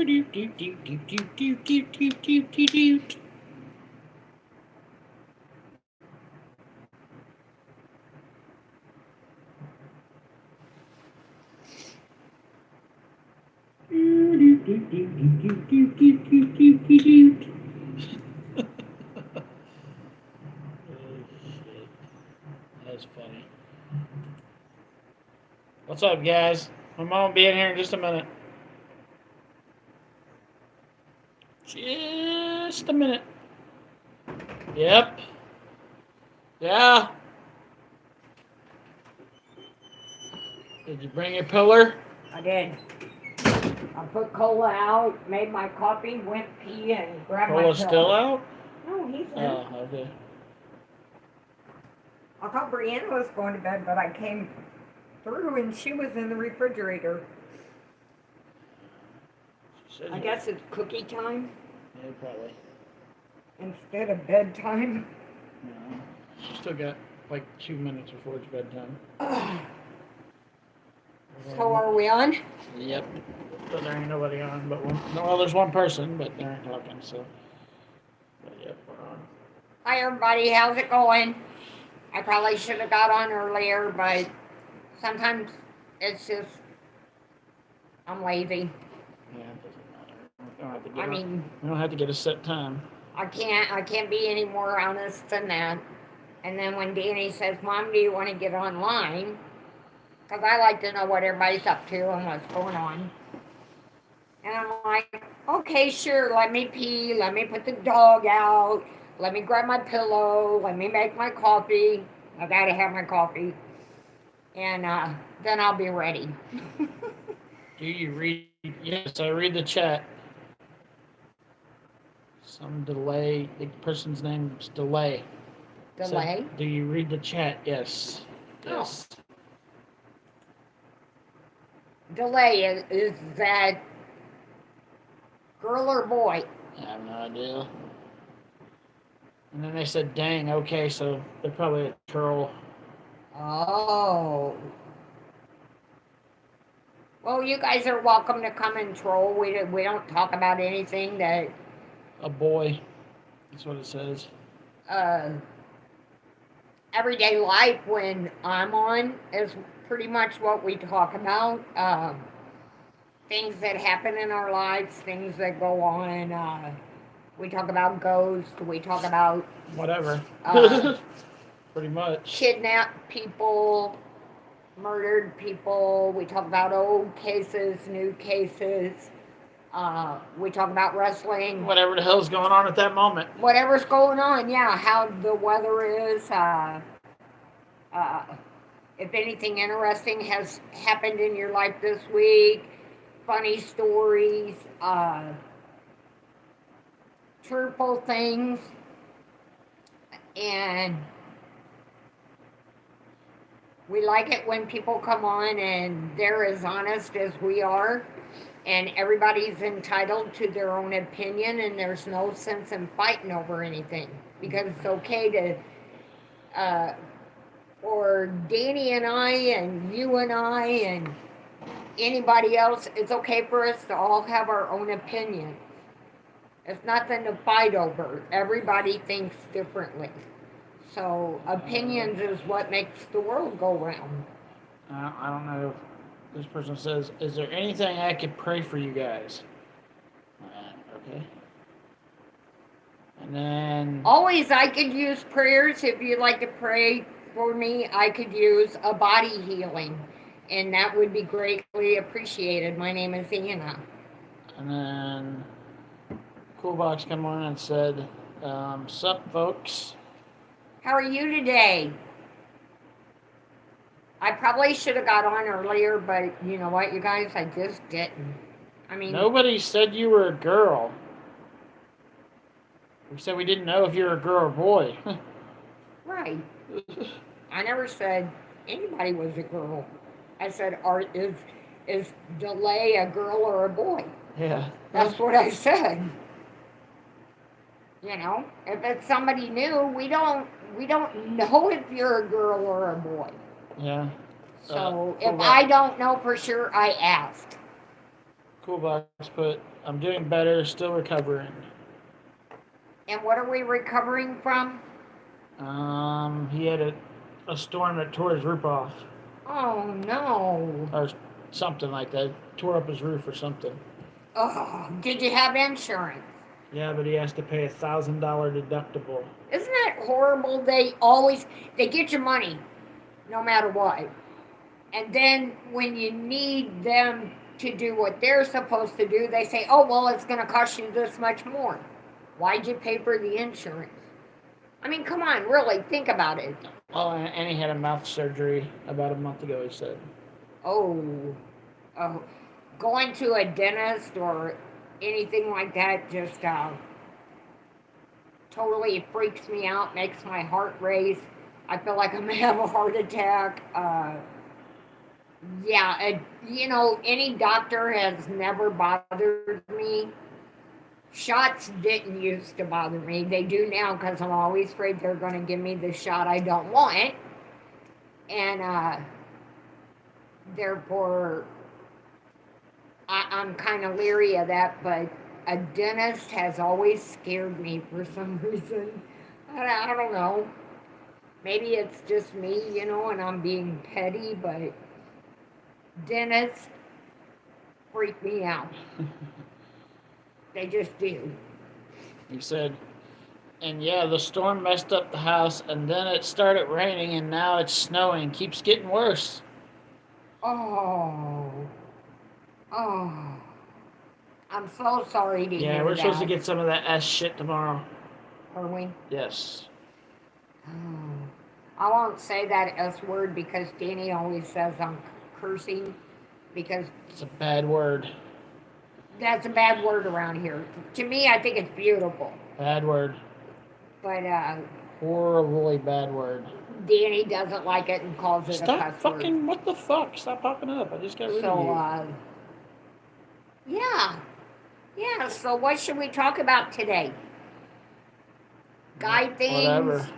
That's funny. What's up, guys? My mom will be in here in just a minute. Just a minute. Yep. Yeah. Did you bring your pillar? I did. I put cola out, made my coffee, went pee, and grabbed my pillow. Cola's still out? No, he's in. Oh, okay. I thought Brianna was going to bed, but I came through and she was in the refrigerator. I guess it's cookie time. Yeah, probably. Instead of bedtime. No. Still got like 2 minutes before it's bedtime. So are we on? Yep. So there ain't nobody on, but well, there's one person, but they aren't talking, so. But yep, we're on. Hi everybody, how's it going? I probably should have got on earlier, but sometimes it's just, I'm lazy. Yeah, it doesn't matter. We don't have to get a set time. I can't be any more honest than that. And then when Danny says, Mom, do you want to get online? Because I like to know what everybody's up to and what's going on. And I'm like, okay, sure, let me pee, let me put the dog out, let me grab my pillow, let me make my coffee. I gotta have my coffee. And then I'll be ready. Do you read? Yes, I read the chat. Some delay. The person's name is Delay. Delay? So, do you read the chat? Yes. Yes. Oh. Delay, is that girl or boy? I have no idea. And then they said, dang, okay, so they're probably a troll. Oh. Well, you guys are welcome to come and troll. We don't talk about anything that... A boy. That's what it says. Everyday life when I'm on is pretty much what we talk about. Things that happen in our lives, things that go on. We talk about ghosts. We talk about... Whatever. Pretty much. Kidnapped people, murdered people. We talk about old cases, new cases. We talk about wrestling. Whatever the hell's going on at that moment. Whatever's going on, yeah. How the weather is. If anything interesting has happened in your life this week. Funny stories. Truthful things. And we like it when people come on and they're as honest as we are. And everybody's entitled to their own opinion, and there's no sense in fighting over anything. Because it's okay to, for Danny and I, and you and I, and anybody else, it's okay for us to all have our own opinions. It's nothing to fight over. Everybody thinks differently. So opinions is what makes the world go round. I don't know. This person says, is there anything I could pray for you guys? Okay. And then... Always I could use prayers. If you'd like to pray for me, I could use a body healing. And that would be greatly appreciated. My name is Anna. And then Coolbox came on and said, sup, folks. How are you today? I probably should have got on earlier, but you know what, you guys? I just didn't. I mean... Nobody said you were a girl. We said we didn't know if you were a girl or boy. Right. I never said anybody was a girl. I said, is Delay a girl or a boy? Yeah. That's what I said. You know, if it's somebody new, we don't know if you're a girl or a boy. Yeah. So if I don't know for sure, I asked. Coolbox put, I'm doing better, still recovering. And what are we recovering from? He had a storm that tore his roof off. Oh no. Or something like that. Tore up his roof or something. Oh, did you have insurance? Yeah, but he has to pay $1,000 deductible. Isn't that horrible? They get your money no matter what. And then when you need them to do what they're supposed to do, they say, "Oh, well, it's going to cost you this much more." Why'd you pay for the insurance? I mean, come on, really, think about it. Oh, and he had a mouth surgery about a month ago, he said. Oh, oh, going to a dentist or anything like that just totally freaks me out, makes my heart race. I feel like I'm gonna have a heart attack. Yeah, any doctor has never bothered me. Shots didn't used to bother me. They do now because I'm always afraid they're going to give me the shot I don't want. And therefore, I'm kind of leery of that. But a dentist has always scared me for some reason. I don't know. Maybe it's just me, and I'm being petty, but dentists freak me out. They just do. He said, and yeah, the storm messed up the house, and then it started raining, and now it's snowing. Keeps getting worse. Oh. I'm so sorry to hear that. Yeah, we're supposed to get some of that S shit tomorrow. Are we? Yes. Oh. I won't say that S word because Danny always says I'm cursing because It's a bad word. that's a bad word around here. To me, I think it's beautiful. Bad word. But Horribly bad word. Danny doesn't like it and calls it a Stop cuss fucking, word. what the fuck? Stop popping up. I just got rid So, of you. yeah. So what should we talk about today? Guy things, Whatever.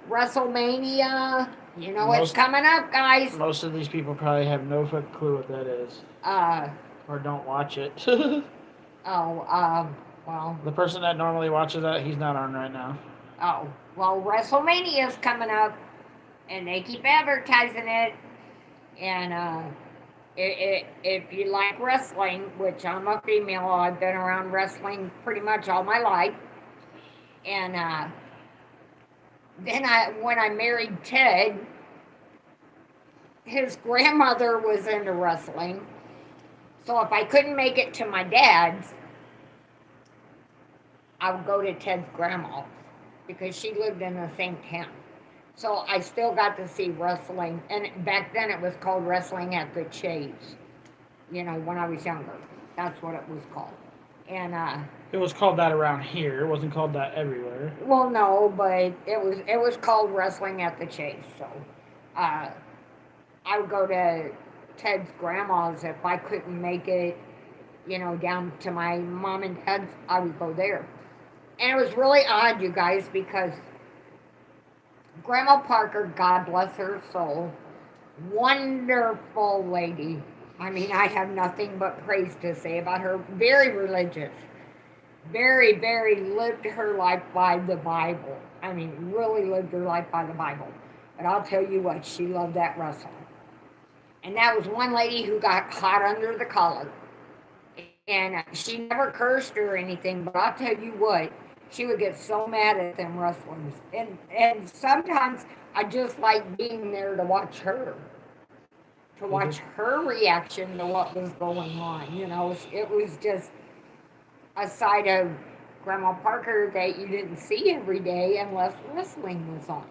WrestleMania. It's Most- coming up, guys. Most of these people probably have no fucking clue what that is. Or don't watch it. Well. The person that normally watches that, he's not on right now. Oh, well, WrestleMania is coming up, and they keep advertising it. And if you like wrestling, which I'm a female, I've been around wrestling pretty much all my life. And then when I married Ted, his grandmother was into wrestling. So if I couldn't make it to my dad's, I would go to Ted's grandma's because she lived in the same town. So I still got to see wrestling. And back then it was called Wrestling at the Chase. When I was younger. That's what it was called. And it was called that around here. It wasn't called that everywhere. Well, no, but it was called Wrestling at the Chase. So I would go to Ted's grandma's if I couldn't make it, down to my mom and dad's, I would go there. And it was really odd, you guys, because Grandma Parker, God bless her soul, wonderful lady. I mean, I have nothing but praise to say about her. Very religious. Very, very lived her life by the Bible. I mean, really lived her life by the Bible. But I'll tell you what, she loved that wrestling. And that was one lady who got hot under the collar. And she never cursed or anything, but I'll tell you what, she would get so mad at them wrestlers. And sometimes I just like being there to watch her. To watch her reaction to what was going on. It was just a side of Grandma Parker that you didn't see every day unless wrestling was on.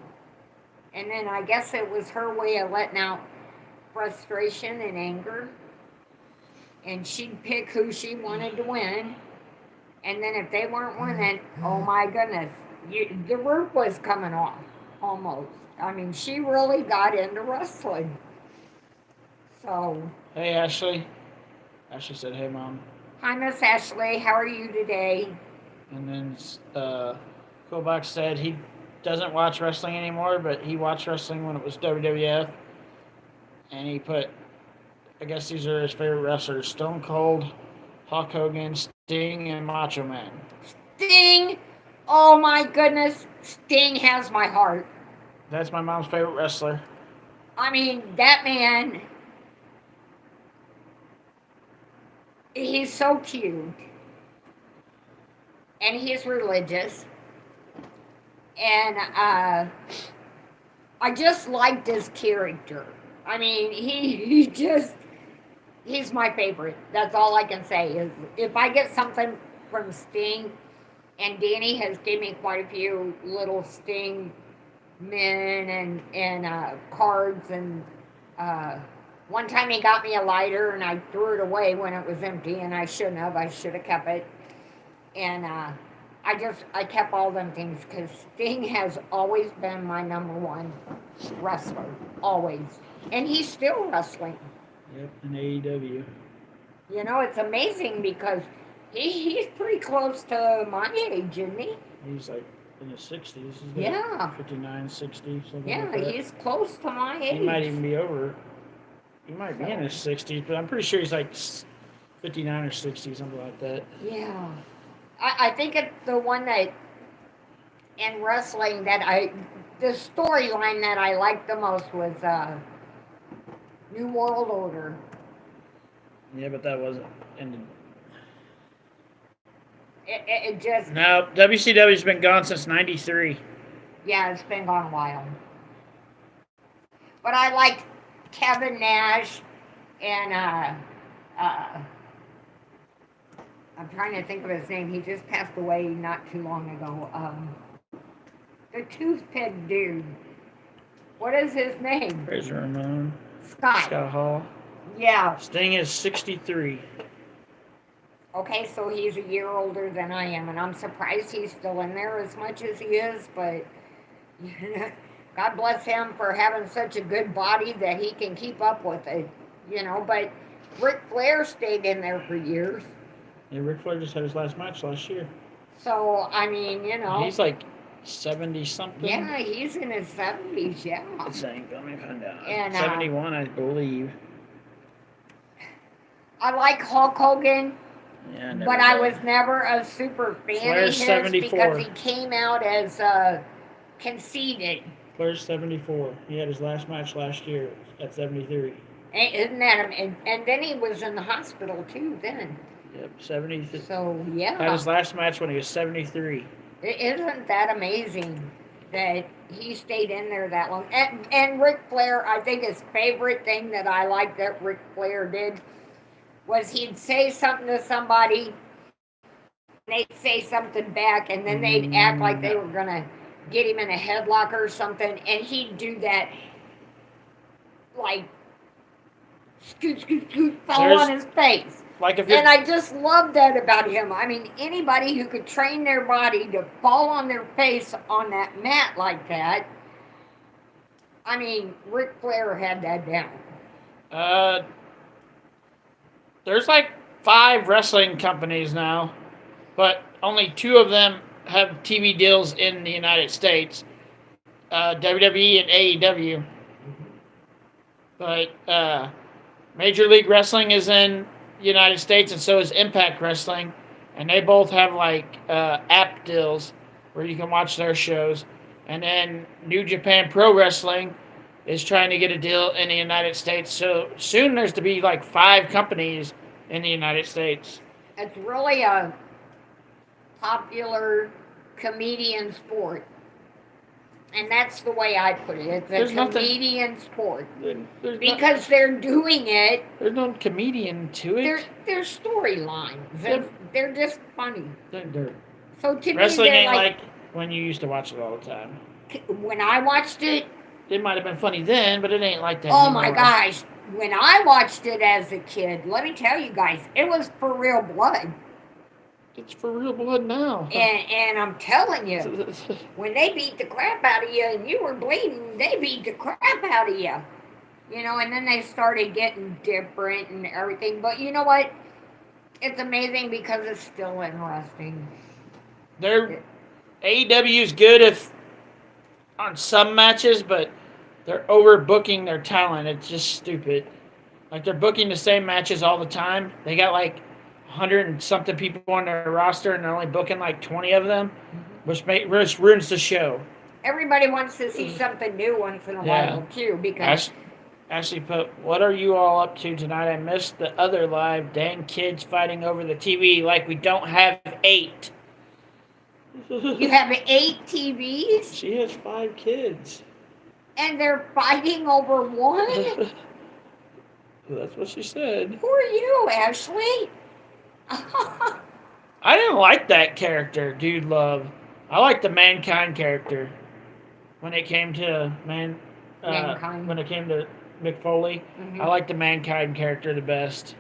And then I guess it was her way of letting out frustration and anger. And she'd pick who she wanted to win. And then if they weren't winning, oh my goodness, the roof was coming off, almost. I mean, she really got into wrestling. So. Hey, Ashley. Ashley said, hey, Mom. Hi, Miss Ashley. How are you today? And then Kovac said he doesn't watch wrestling anymore, but he watched wrestling when it was WWF. And he put, I guess these are his favorite wrestlers, Stone Cold, Hulk Hogan, Sting and Macho Man. Sting. Oh my goodness, Sting has my heart. That's my mom's favorite wrestler. I mean, that man, he's so cute. And he's religious. And I just liked his character. I mean, he's my favorite. That's all I can say. Is if I get something from Sting, and Danny has gave me quite a few little Sting men and cards, and one time he got me a lighter and I threw it away when it was empty, and I shouldn't have. I should have kept it. And I kept all them things because Sting has always been my number one wrestler, always, and he's still wrestling. Yep, in AEW. You know, it's amazing because he's pretty close to my age, isn't he? He's like in his 60s. Yeah. 59, 60, something Yeah, like that. he's close to my age. He might even be over. He might be in his 60s, but I'm pretty sure he's like 59 or 60, something like that. Yeah. I think it's the one that in wrestling the storyline that I liked the most was New World Order. Yeah, but that wasn't ended. It just. No, WCW's been gone since '93. Yeah, it's been gone a while. But I liked Kevin Nash and I'm trying to think of his name. He just passed away not too long ago. The toothpick dude. What is his name? Razor Ramon. Scott. Scott Hall. Yeah. Sting is 63. Okay, so he's a year older than I am, and I'm surprised he's still in there as much as he is, but God bless him for having such a good body that he can keep up with it, you know, but Ric Flair stayed in there for years. Yeah, Ric Flair just had his last match last year. So, I mean, you know. He's like 70-something. Yeah, he's in his 70s, yeah. It's saying, let me find out. And, 71, I believe. I like Hulk Hogan. Yeah, but I was never a super fan Flair's of his 74. because he came out as conceited. Flair's 74. He had his last match last year at 73. Isn't that and then he was in the hospital too then. Yep, 73. So, yeah. Had his last match when he was 73. Isn't that amazing that he stayed in there that long? And Ric Flair, I think his favorite thing that I liked that Ric Flair did was he'd say something to somebody, and they'd say something back, and then they'd act like they were going to get him in a headlock or something, and he'd do that, like, scoot, scoot, scoot, fall on his face. Like if and I just love that about him. I mean, anybody who could train their body to fall on their face on that mat like that, I mean, Ric Flair had that down. There's like 5 wrestling companies now, but only 2 of them have TV deals in the United States, WWE and AEW. But Major League Wrestling is in the United States, and so is Impact Wrestling, and they both have like app deals where you can watch their shows. And then New Japan Pro Wrestling is trying to get a deal in the United States. So soon there's to be like 5 companies in the United States. It's really a popular comedian sport. And that's the way I put it. It's a comedian sport. Because they're doing it. There's no comedian to it. They're storylines. They're just funny. So to wrestling me, ain't like when you used to watch it all the time. When I watched it, it might have been funny then, but it ain't like that oh anymore. My gosh. When I watched it as a kid, let me tell you guys, it was for real blood. It's for real blood now. And I'm telling you, when they beat the crap out of you and you were bleeding, they beat the crap out of you. You know, and then they started getting different and everything. But you know what? It's amazing because it's still interesting. AEW is good on some matches, but they're overbooking their talent. It's just stupid. Like, they're booking the same matches all the time. They got like 100 and something people on their roster, and they're only booking like 20 of them, Mhm. which ruins the show. Everybody wants to see something new once in a Yeah. while too, because Ashley put, "What are you all up to tonight? I missed the other live. Dang kids fighting over the TV like we don't have 8." you have 8 TVs She has 5 kids. and they're fighting over one. That's what she said. Who are you, Ashley? I didn't like that character, Dude Love. I liked the Mankind character when it came to Mankind. when it came to Mick Foley. Mhm. I liked the Mankind character the best.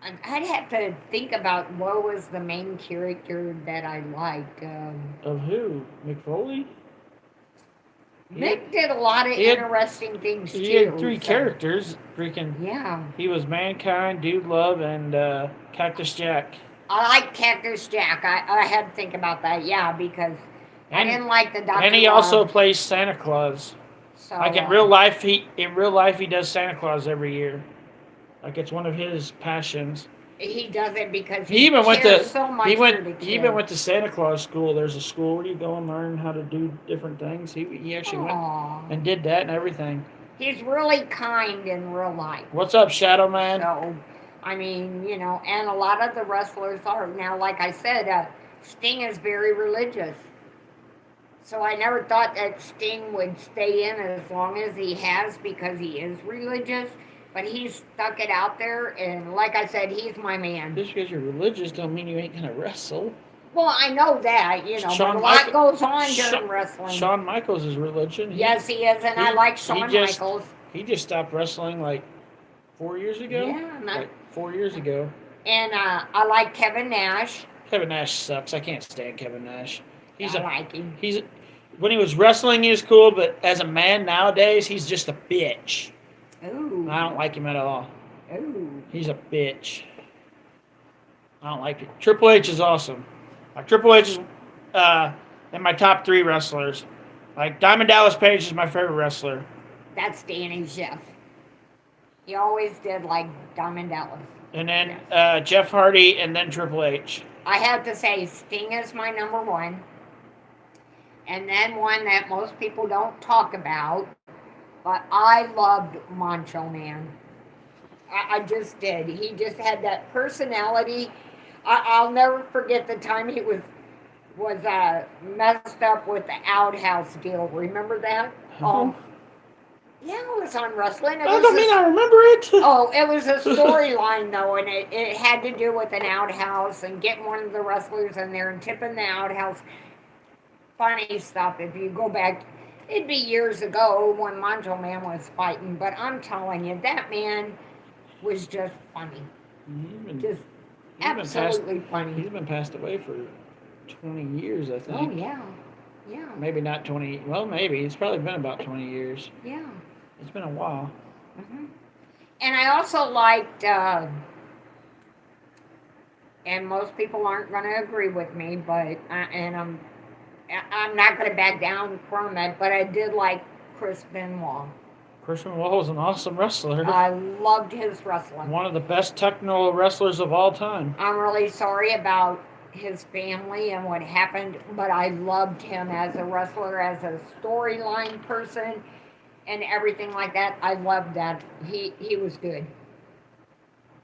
I'd have to think about what was the main character that I liked. Of who? Mick Foley? Mick did a lot of he had- interesting things too. He had 3 characters. Freaking. Yeah. He was Mankind, Dude Love, and Cactus Jack. I like Cactus Jack. I had to think about that, yeah, because I And, didn't like the Dr. and he Love, also plays Santa Claus. so, Like in real life, he does Santa Claus every year. Like it's one of his passions. he does it because He even went cares to so much he for went the he kids. even went to Santa Claus school. There's a school where you go and learn how to do different things. He actually went Aw. and did that and everything. He's really kind in real life. What's up, Shadow Man? So, I mean, and a lot of the wrestlers are. Now, like I said, Sting is very religious. So I never thought that Sting would stay in as long as he has because he is religious. But he's stuck it out there, and like I said, he's my man. Just because you're religious don't mean you ain't gonna wrestle. Well, I know that, but a lot goes on during wrestling. Shawn Michaels is religion. Yes, he is, and I like Shawn Michaels. He just stopped wrestling like 4 years ago. Yeah, like 4 years ago. And I like Kevin Nash. Kevin Nash sucks. I can't stand Kevin Nash. I like him. When he was wrestling, he was cool, but as a man nowadays, he's just a bitch. Ooh. I don't like him at all. Ooh. He's a bitch. I don't like it. Triple H is awesome. Like Triple H is in my top 3 wrestlers. Like Diamond Dallas Page is my favorite wrestler. That's Danny Jeff. He always did like Diamond Dallas. And then Jeff Hardy, and then Triple H. I have to say Sting is my number 1. And then one that most people don't talk about, but I loved Macho Man. I just did. He just had that personality. I'll never forget the time he was messed up with the outhouse deal. Remember that? Oh, yeah, it was on wrestling. I don't mean I remember it. Oh, it was a storyline though, and it had to do with an outhouse and getting one of the wrestlers in there and tipping the outhouse. Funny stuff. If you go back, it'd be years ago when Macho Man was fighting, but I'm telling you, that man was just funny. Absolutely funny. He's been passed away for 20 years, I think. Oh, yeah. Yeah. Maybe not 20. Well, maybe. It's probably been about 20 years. Yeah. It's been a while. Mm-hmm. And I also liked, and most people aren't going to agree with me, but, and I'm not going to back down from it, but I did like Chris Benoit. Chris Benoit was an awesome wrestler. I loved his wrestling. One of the best technical wrestlers of all time. I'm really sorry about his family and what happened, but I loved him as a wrestler, as a storyline person, and everything like that. I loved that. He was good.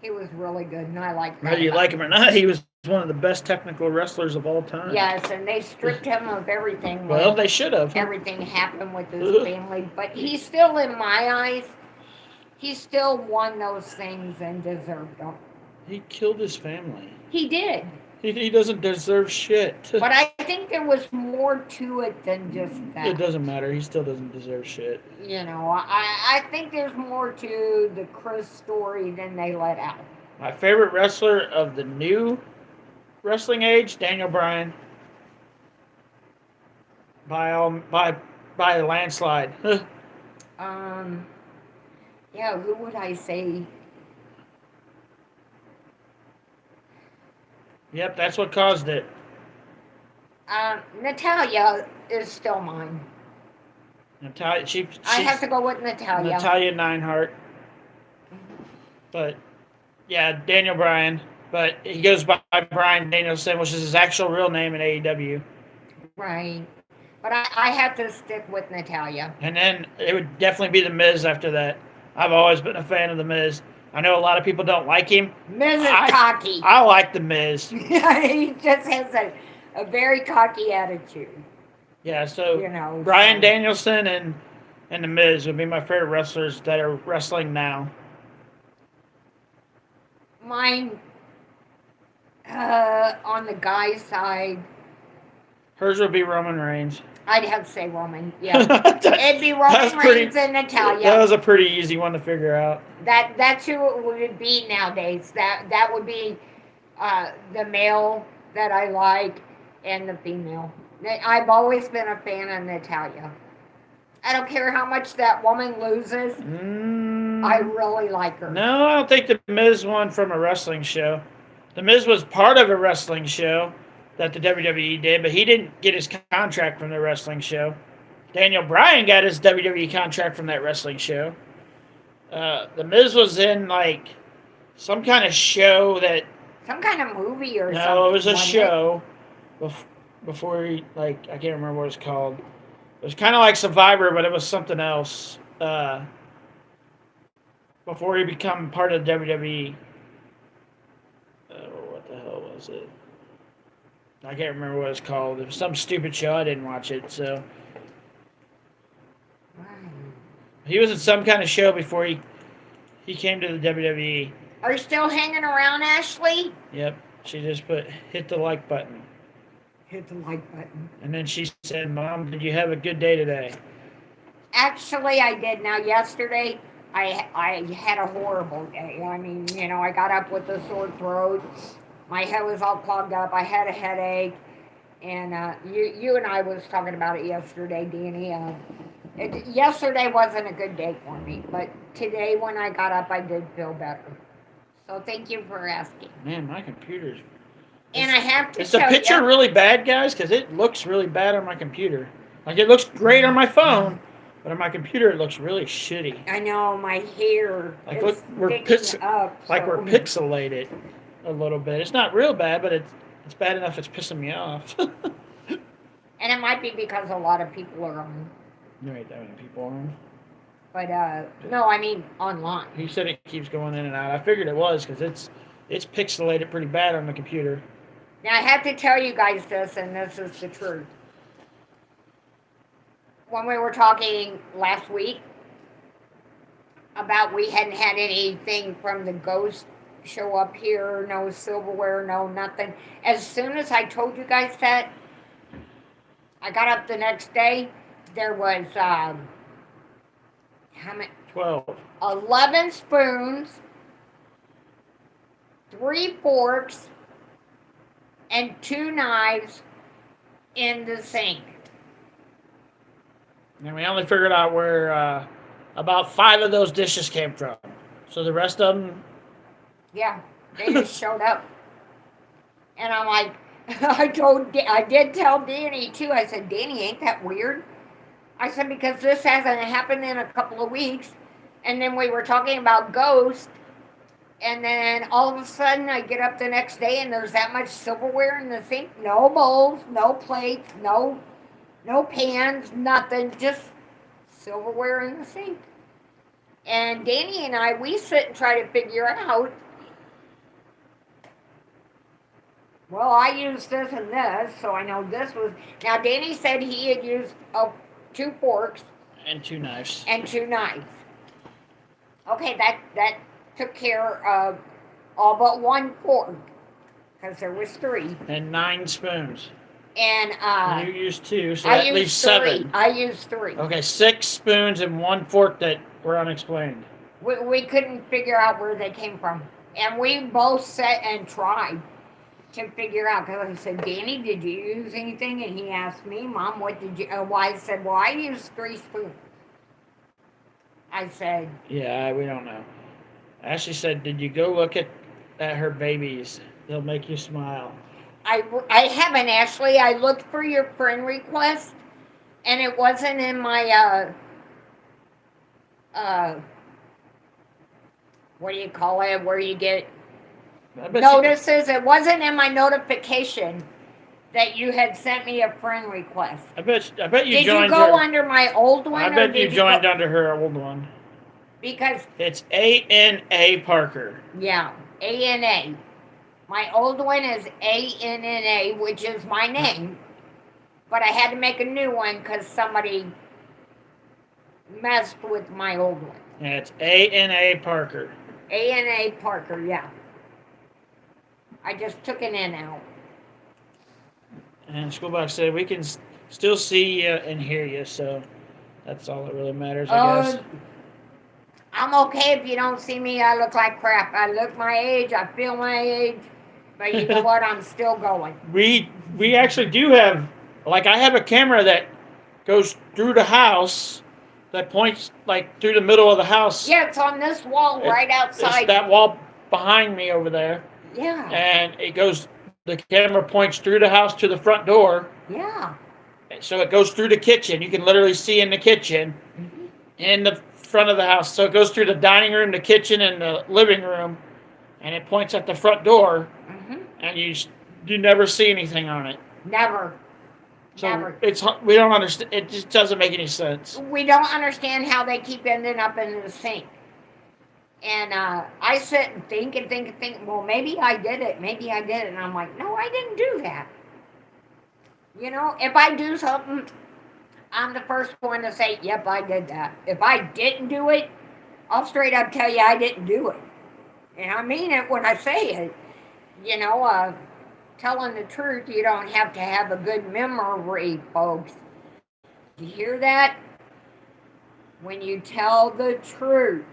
He was really good, and I liked that. Whether you like him or not, he was one of the best technical wrestlers of all time. Yes, and they stripped him of everything. Well, they should have. Everything happened with his family, but he's still, in my eyes, he still won those things and deserved them. He killed his family. He did. He doesn't deserve shit. But I think there was more to it than just that. It doesn't matter. He still doesn't deserve shit. I think there's more to the Chris story than they let out. My favorite wrestler of the new wrestling age, Daniel Bryan. By a landslide. Yeah, who would I say? Yep, that's what caused it. Natalia is still mine. Natalia, I have to go with Natalia. Natalia Neidhart. But Yeah, Daniel Bryan, but he goes by Bryan Danielson, which is his actual real name in AEW. Right. But I have to stick with Natalia. And then it would definitely be the Miz after that. I've always been a fan of the Miz. I know a lot of people don't like him. Miz is cocky. I like the Miz. He just has a very cocky attitude. Yeah, so You know, Bryan so. Danielson and the Miz would be my favorite wrestlers that are wrestling now. Mine, on the guy's side, Hers would be Roman Reigns. I'd have to say Roman. Yeah, it'd be Roman Reigns and Natalia. That was a pretty easy one to figure out. That's who it would be nowadays. That would be the male that I like and the female. I've always been a fan of Natalia. I don't care how much that woman loses. I really like her. No, I don't think the Miz won from a wrestling show. The Miz was part of a wrestling show that the WWE did, but he didn't get his contract from the wrestling show. Daniel Bryan got his WWE contract from that wrestling show. The Miz was in like some kind of show that. Some kind of movie or something. No, it was a show before he, like, I can't remember what it's called. It was kind of like Survivor, but it was something else. Before he became part of the WWE. What the hell was it? I can't remember what it's called. It was some stupid show. I didn't watch it, so. He was in some kind of show before he came to the WWE. Are you still hanging around, Ashley? Yep. She just hit the like button. Hit the like button. And then she said, "Mom, did you have a good day today?" Actually, I did. Now, yesterday, I had a horrible day. I mean, you know, I got up with a sore throat. My head was all clogged up. I had a headache. And you and I was talking about it yesterday, Danny. Yesterday wasn't a good day for me. But today, when I got up, I did feel better. So thank you for asking. Man, my computer's... And I have to Is the picture really bad, guys? Because it looks really bad on my computer. Like, it looks great on my phone, but on my computer, it looks really shitty. I know, my hair like, is we're we're pixelated a little bit. It's not real bad, but it's bad enough it's pissing me off. And it might be because a lot of people are on. You ain't that many people on. But, no, I mean online. He said it keeps going in and out. I figured it was because it's pixelated pretty bad on the computer. Now, I have to tell you guys this, and this is the truth. When we were talking last week about we hadn't had anything from the ghost show up here, no silverware, no nothing. As soon as I told you guys that, I got up the next day, there was, how many? 12. 11 spoons, 3 forks, and 2 knives in the sink. And we only figured out where about 5 of those dishes came from. So the rest of them... Yeah, they just showed up. And I'm like, I did tell Danny too. I said, Danny, ain't that weird? I said, because this hasn't happened in a couple of weeks. And then we were talking about ghosts. And then all of a sudden I get up the next day and there's that much silverware in the sink. No bowls, no plates, no pans, nothing. Just silverware in the sink. And Danny and I, we sit and try to figure out, well, I used this and this, so I know this was... Now, Danny said he had used 2 forks. And 2 knives. And 2 knives. Okay, that took care of all but 1 fork, because there was 3. And 9 spoons. And you used 2, so that leaves 7. I used 3. Okay, 6 spoons and 1 fork that were unexplained. We couldn't figure out where they came from. And we both sat and tried to figure out, because I said, Danny, did you use anything? And he asked me, Mom, what did you... I said, well, I used 3 spoons. I said... Yeah, we don't know. Ashley said, did you go look at her babies? They'll make you smile. I haven't, Ashley. I looked for your friend request, and it wasn't in my, what do you call it, where you get I bet notices. It wasn't in my notification that you had sent me a friend request. I bet you Did joined you go her. under my old one? I bet you joined under her old one. Because it's ANA Parker. Yeah, ANA. My old one is ANNA, which is my name. But I had to make a new one because somebody messed with my old one. Yeah, it's ANA Parker. ANA Parker, yeah. I just took an N out. And Schoolbox said we can still see you and hear you, so that's all that really matters, I guess. I'm okay if you don't see me. I look like crap. I look my age. I feel my age. But you know what? I'm still going. We actually do have, like, I have a camera that goes through the house, that points like through the middle of the house. Yeah, it's on this wall right outside. It's that wall behind me over there. Yeah. And it goes. The camera points through the house to the front door. Yeah. So it goes through the kitchen. You can literally see in the kitchen, in the front of the house. So it goes through the dining room, the kitchen, and the living room, and it points at the front door. And you never see anything on it. Never. So Never. We don't understand. It just doesn't make any sense. We don't understand how they keep ending up in the sink. And I sit and think, well, maybe I did it. Maybe I did it. And I'm like, no, I didn't do that. You know, if I do something, I'm the first one to say, yep, I did that. If I didn't do it, I'll straight up tell you I didn't do it. And I mean it when I say it. You know, telling the truth, you don't have to have a good memory, folks. Do you hear that? When you tell the truth,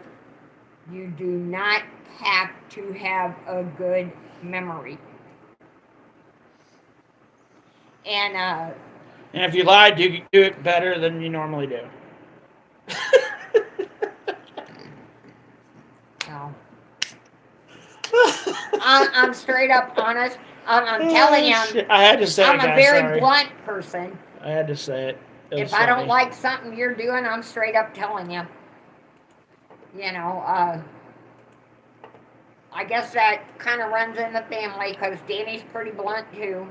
you do not have to have a good memory. And if you lied, you do it better than you normally do. No. I'm straight up honest. I'm telling you. I had to say it, I'm guys, a very sorry. blunt person. I had to say it. If I don't like something you're doing, I'm straight up telling you. You know, I guess that kind of runs in the family because Danny's pretty blunt too.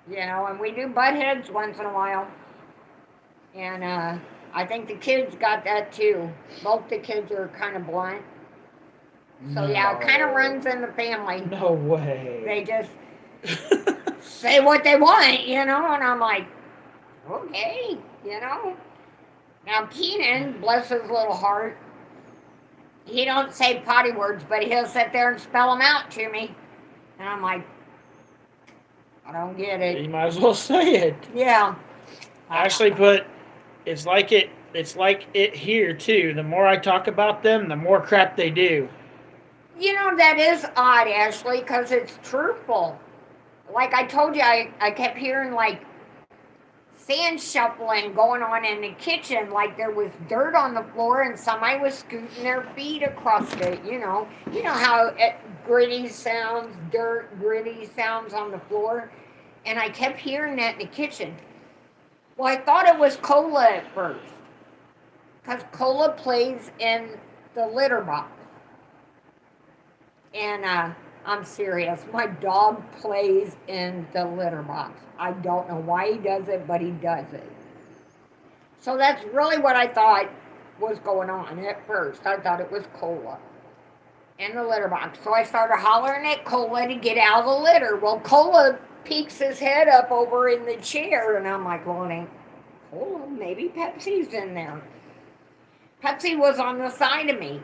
You know, and we do butt heads once in a while. And I think the kids got that too. Both the kids are kind of blunt. So yeah, it kind of runs in the family. No way. They just say what they want, you know, and I'm like, okay, you know. Now Keenan, bless his little heart, he don't say potty words, but he'll sit there and spell them out to me. And I'm like, I don't get it. You might as well say it. Yeah. I actually put, it's like it here too. The more I talk about them, the more crap they do. You know, that is odd, Ashley, because it's truthful. Like I told you, I kept hearing like sand shuffling going on in the kitchen, like there was dirt on the floor and somebody was scooting their feet across it, you know. You know how gritty sounds on the floor? And I kept hearing that in the kitchen. Well, I thought it was Cola at first, because Cola plays in the litter box. And I'm serious. My dog plays in the litter box. I don't know why he does it, but he does it. So that's really what I thought was going on at first. I thought it was Cola in the litter box. So I started hollering at Cola to get out of the litter. Well, Cola peeks his head up over in the chair, and I'm like, well, it ain't Cola. Maybe Pepsi's in there. Pepsi was on the side of me.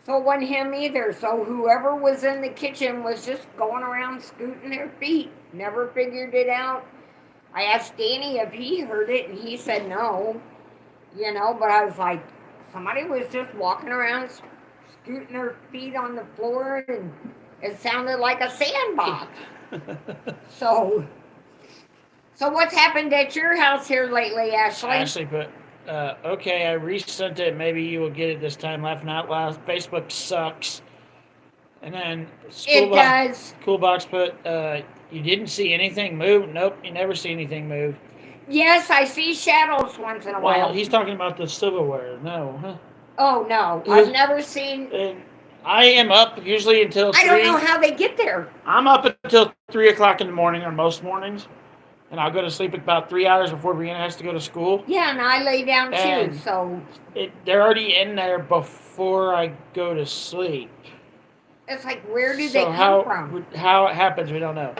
So it wasn't him either. So whoever was in the kitchen was just going around scooting their feet. Never figured it out. I asked Danny if he heard it, and he said no. You know, but I was like, somebody was just walking around scooting their feet on the floor, and it sounded like a sandbox. So what's happened at your house here lately, Ashley? Ashley put, okay, I resent it. Maybe you will get it this time. Laughing out loud. Facebook sucks. And then It does. Coolbox put, you didn't see anything move? Nope, you never see anything move. Yes, I see shadows once in a while. Well, he's talking about the silverware. No. Huh? Oh, no. I've never seen... And I am up usually until 3. I don't know how they get there. I'm up until 3 o'clock in the morning on most mornings. And I'll go to sleep about 3 hours before Brianna has to go to school. Yeah, and I lay down too, so. They're already in there before I go to sleep. It's like, where do they come from? How it happens, we don't know.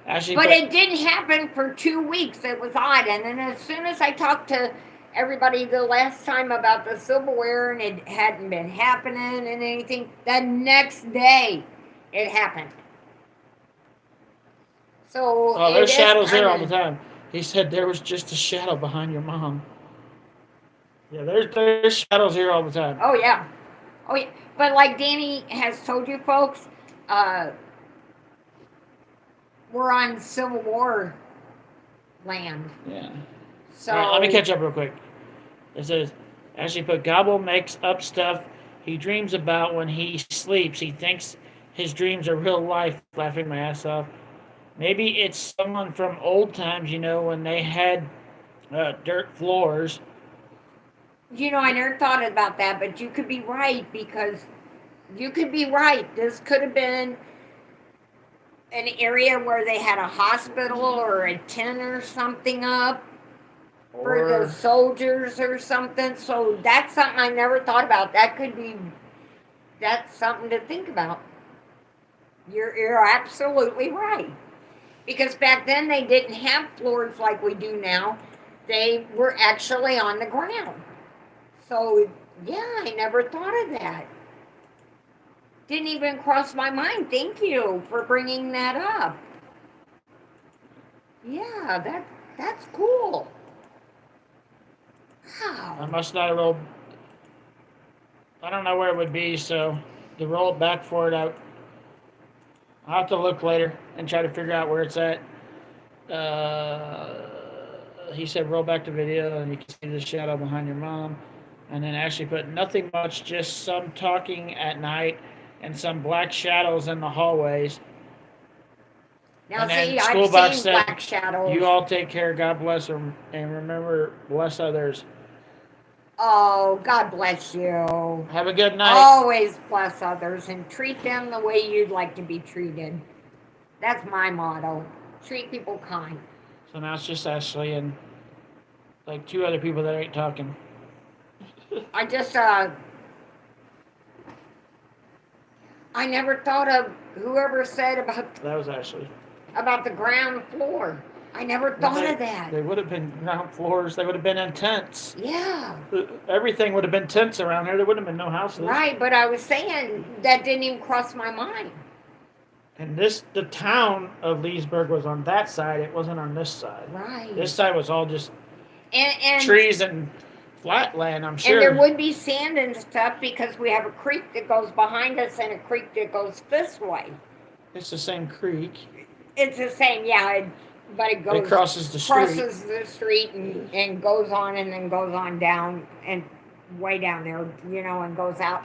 Actually, but it didn't happen for 2 weeks. It was odd. And then as soon as I talked to everybody the last time about the silverware and it hadn't been happening and anything, the next day it happened. So there's shadows there all the time. He said there was just a shadow behind your mom. Yeah, there's shadows here all the time. Oh yeah. But like Danny has told you folks, we're on Civil War land. Yeah. So right, let me catch up real quick. It says, Ashley put, Gobble makes up stuff he dreams about when he sleeps. He thinks his dreams are real life. Laughing my ass off. Maybe it's someone from old times, when they had dirt floors. I never thought about that, but you could be right because you could be right. This could have been an area where they had a hospital or a tent or something up for the soldiers or something. So that's something I never thought about. That's something to think about. You're absolutely right. Because back then they didn't have floors like we do now. They were actually on the ground. So, yeah, I never thought of that. Didn't even cross my mind. Thank you for bringing that up. Yeah, that's cool. Wow. I must not have rolled. I don't know where it would be, so to roll it back for it, I'll have to look later and try to figure out where it's at. He said roll back the video and you can see the shadow behind your mom. And then Ashley put nothing much, just some talking at night and some black shadows in the hallways. Now see, I've seen black shadows. You all take care, God bless them, and remember, bless others. Oh, God bless you. Have a good night. Always bless others and treat them the way you'd like to be treated. That's my motto. Treat people kind. So now it's just Ashley and like 2 other people that ain't talking. I just, I never thought of whoever said about... That was Ashley. About the ground floor. I never thought of that. They would have been ground floors. They would have been in tents. Yeah. Everything would have been tents around here. There wouldn't have been no houses. Right, but I was saying that didn't even cross my mind. And the town of Leasburg was on that side. It wasn't on this side. Right. This side was all just and trees and flat land, I'm sure. And there would be sand and stuff because we have a creek that goes behind us and a creek that goes this way. It's the same creek. It's the same, yeah. But it crosses the street and goes on and then goes on down and way down there, and goes out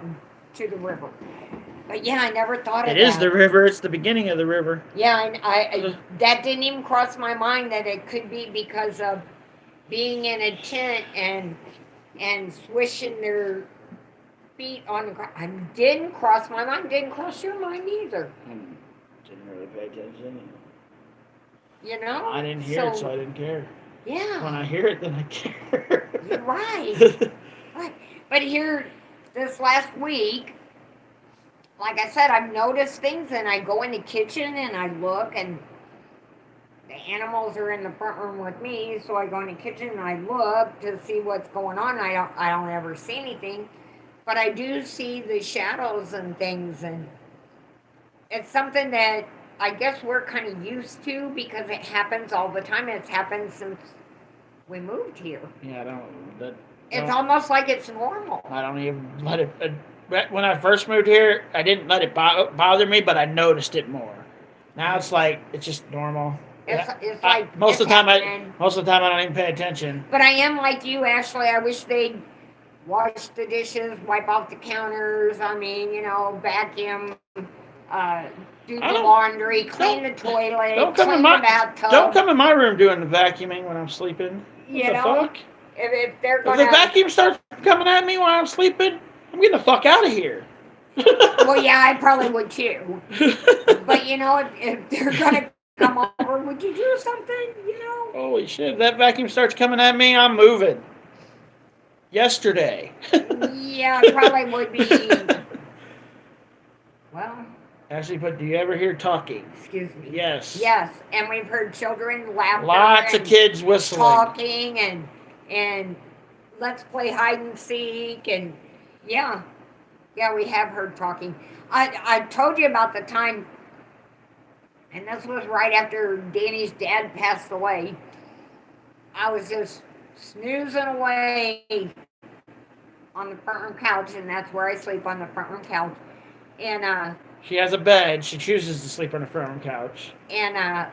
to the river. But yeah, I never thought of that. It is the river. It's the beginning of the river. Yeah, and I that didn't even cross my mind that it could be because of being in a tent and swishing their feet on the ground. I didn't cross my mind. Didn't cross your mind either. Didn't really pay attention. I didn't hear it, so I didn't care. Yeah. When I hear it, then I care. You're right. Right. But here, this last week, like I said, I've noticed things, and I go in the kitchen and I look, and the animals are in the front room with me, so I go in the kitchen and I look to see what's going on. I don't ever see anything, but I do see the shadows and things, and it's something that I guess we're kind of used to because it happens all the time. It's happened since we moved here. Yeah, It's almost like it's normal. I don't even let it. When I first moved here, I didn't let it bother me, but I noticed it more. Now it's like it's just normal. It's like most of the time I don't even pay attention. But I am like you, Ashley. I wish they'd wash the dishes, wipe off the counters. I mean, vacuum. Do the laundry, clean the toilet, clean the bathtub. Don't come in my room doing the vacuuming when I'm sleeping. What the fuck? If the vacuum starts coming at me while I'm sleeping, I'm getting the fuck out of here. Well, yeah, I probably would too. But if they're gonna come over, would you do something? Holy shit! If that vacuum starts coming at me, I'm moving. Yesterday. Yeah, it probably would be. Well, Actually, but do you ever hear talking? excuse me. Yes. Yes, and we've heard children laughter Lots of and kids whistling. talking and let's play hide and seek and yeah, yeah, we have heard talking. I told you about the time, and this was right after Danny's dad passed away. I was just snoozing away on the front room couch, and that's where I sleep, on the front room couch. And She has a bed. She chooses to sleep on the front room couch. and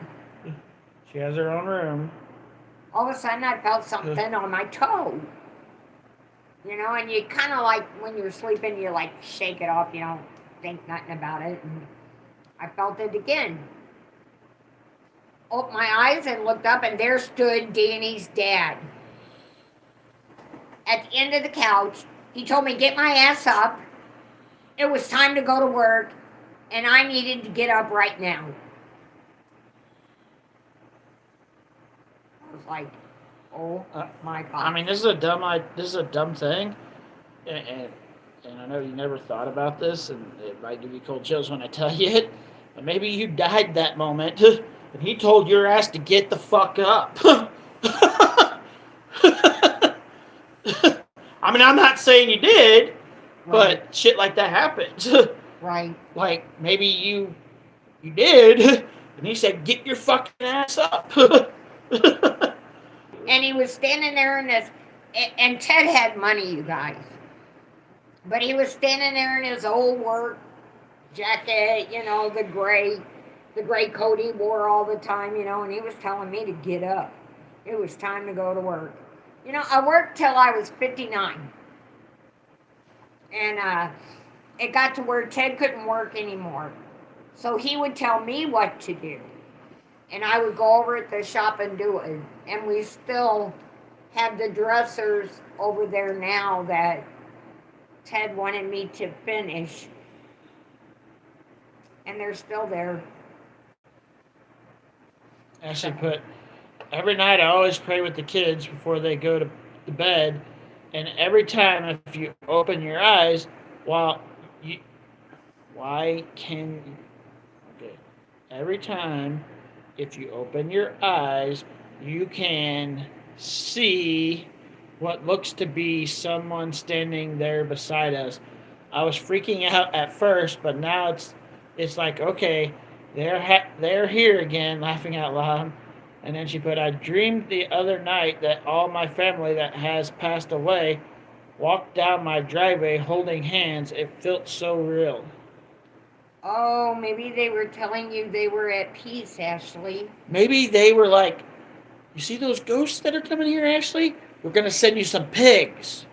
She has her own room. all of a sudden I felt something on my toe. And you kind of like when you're sleeping, you like shake it off. You don't think nothing about it. And I felt it again. Opened my eyes and looked up, and there stood Danny's dad at the end of the couch. He told me, "Get my ass up. It was time to go to work, and I needed to get up right now." I was like, "Oh my God!" I mean, this is a dumb thing, and I know you never thought about this, and it might give you cold chills when I tell you it. But maybe you died that moment, and he told your ass to get the fuck up. I mean, I'm not saying you did, but shit like that happens. Right. Like maybe you did, and he said, "Get your fucking ass up." And he was standing there in this, and Ted had money, you guys. But he was standing there in his old work jacket, the gray coat he wore all the time, and he was telling me to get up. It was time to go to work. I worked till I was 59. And it got to where Ted couldn't work anymore. So he would tell me what to do. And I would go over at the shop and do it. And we still have the dressers over there now that Ted wanted me to finish. And they're still there. Ashley put, every night I always pray with the kids before they go to bed. And every time if you open your eyes, every time if you open your eyes, you can see what looks to be someone standing there beside us. I was freaking out at first, but now it's like, okay, they're here again, laughing out loud. And then she put, I dreamed the other night that all my family that has passed away walked down my driveway holding hands. It felt so real. Oh, maybe they were telling you they were at peace, Ashley. Maybe they were like, you see those ghosts that are coming here, Ashley? We're going to send you some pigs.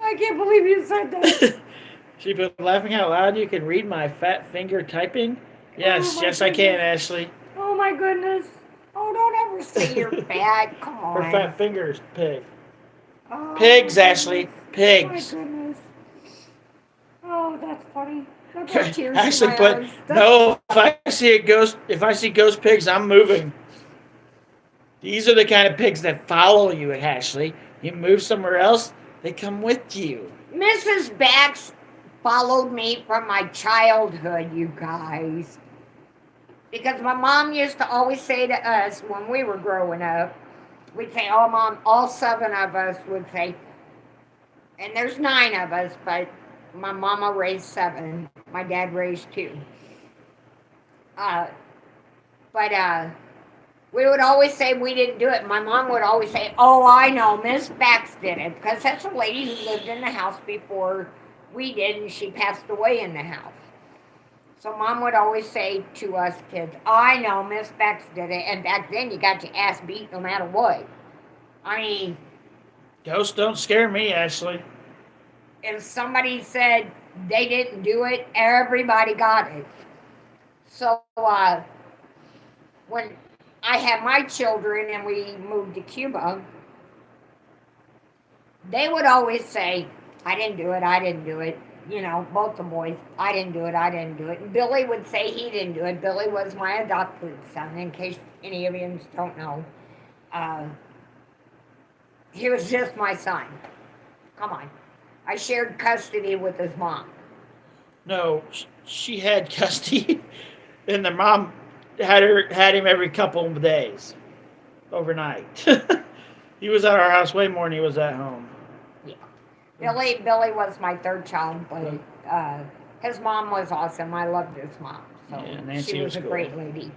I can't believe you said that. She put, laughing out loud, you can read my fat finger typing? Yes, Oh, yes, my I can, goodness. Ashley. Oh my goodness. Oh, don't ever say you're fat. Come on. Her fat fingers, pig. Oh, Pigs, my Ashley. goodness. Pigs. Oh my goodness. Oh, that's funny. Don't put tears Ashley in my put, eyes. no, if I see ghost pigs, I'm moving. These are the kind of pigs that follow you, Ashley. You move somewhere else, they come with you. Mrs. Bax followed me from my childhood, you guys. Because my mom used to always say to us when we were growing up, we'd say, oh, Mom, all 7 of us would say, and there's 9 of us, but my mama raised 7. My dad raised 2. But we would always say we didn't do it. My mom would always say, oh, I know, Miss Bax did it. Because that's a lady who lived in the house before we did, and she passed away in the house. So Mom would always say to us kids, I know Miss Bax did it. And back then you got your ass beat no matter what. I mean, Ghosts don't scare me, Ashley. if somebody said they didn't do it, everybody got it. So when I had my children and we moved to Cuba, they would always say, I didn't do it, I didn't do it. You know, both the boys, I didn't do it, I didn't do it. And Billy would say he didn't do it. Billy was my adopted son, in case any of you don't know. Uh, he was just my son. Come on. I shared custody with his mom. No, she had custody, and the mom had him every couple of days, overnight. He was at our house way more than he was at home. Yeah. Billy was my third child, but his mom was awesome. I loved his mom. So Yeah, Nancy she was a cool. great lady.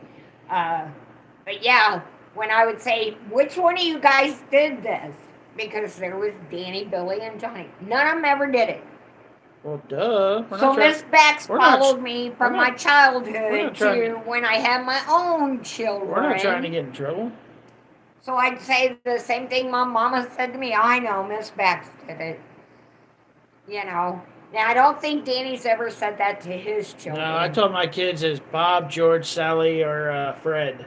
But yeah, when I would say, which one of you guys did this? Because there was Danny, Billy, and Johnny. None of them ever did it. Well, duh. So Miss Bax followed me from my we're childhood not trying to when I had my own children. We're not trying to get in trouble. So I'd say the same thing my mama said to me. I know Miss Bax did it. You know. Now, I don't think Danny's ever said that to his children. No, I told my kids it's Bob, George, Sally, or Fred.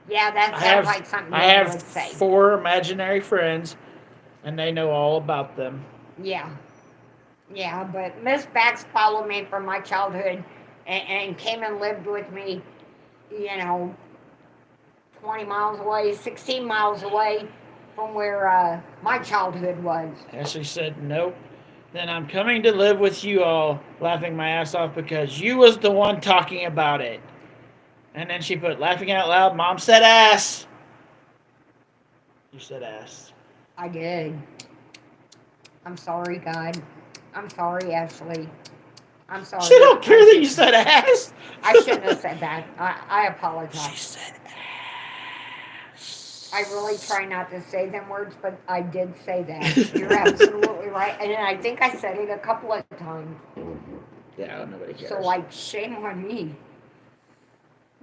Yeah, that sounds like something I Danny have would say. 4 imaginary friends, and they know all about them. Yeah. Yeah, but Miss Bax followed me from my childhood and came and lived with me, 20 miles away, 16 miles away from where my childhood was. Ashley said, nope. Then I'm coming to live with you all, laughing my ass off because you was the one talking about it. And then she put, laughing out loud, Mom said ass. You said ass. I did. I'm sorry, God. I'm sorry, Ashley. I'm sorry. She don't care that you said ass. I shouldn't have said that. I apologize. She said ass. I really try not to say them words, but I did say that. You're absolutely right. And I think I said it a couple of times. Yeah, nobody cares. So, like, shame on me.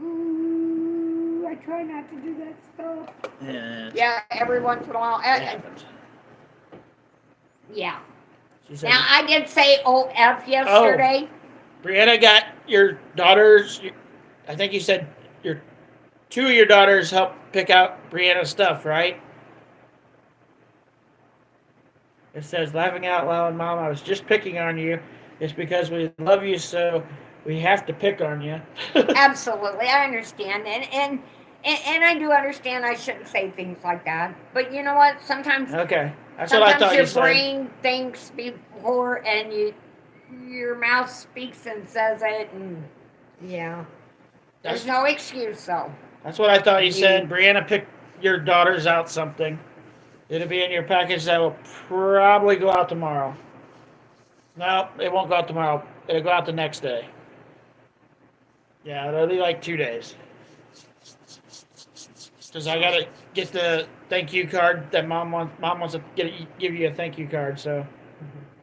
Ooh, I try not to do that stuff. Yeah, every once in a while. It happens. Yeah. She said, Now, I did say OF yesterday. Brianna got your daughters, I think you said 2 of your daughters helped pick out Brianna's stuff, right? It says, laughing out loud, Mom, I was just picking on you. It's because we love you, so we have to pick on you. Absolutely, I understand. And I do understand I shouldn't say things like that. But you know what? Sometimes... Okay. That's what I thought you said. Sometimes your brain thinks before and your mouth speaks and says it, and yeah. There's no excuse, though. That's what I thought you said. Brianna picked your daughters out something. It'll be in your package that will probably go out tomorrow. No, it won't go out tomorrow. It'll go out the next day. Yeah, it'll be like 2 days. Because I gotta get the thank you card that mom wants to give you a thank you card, so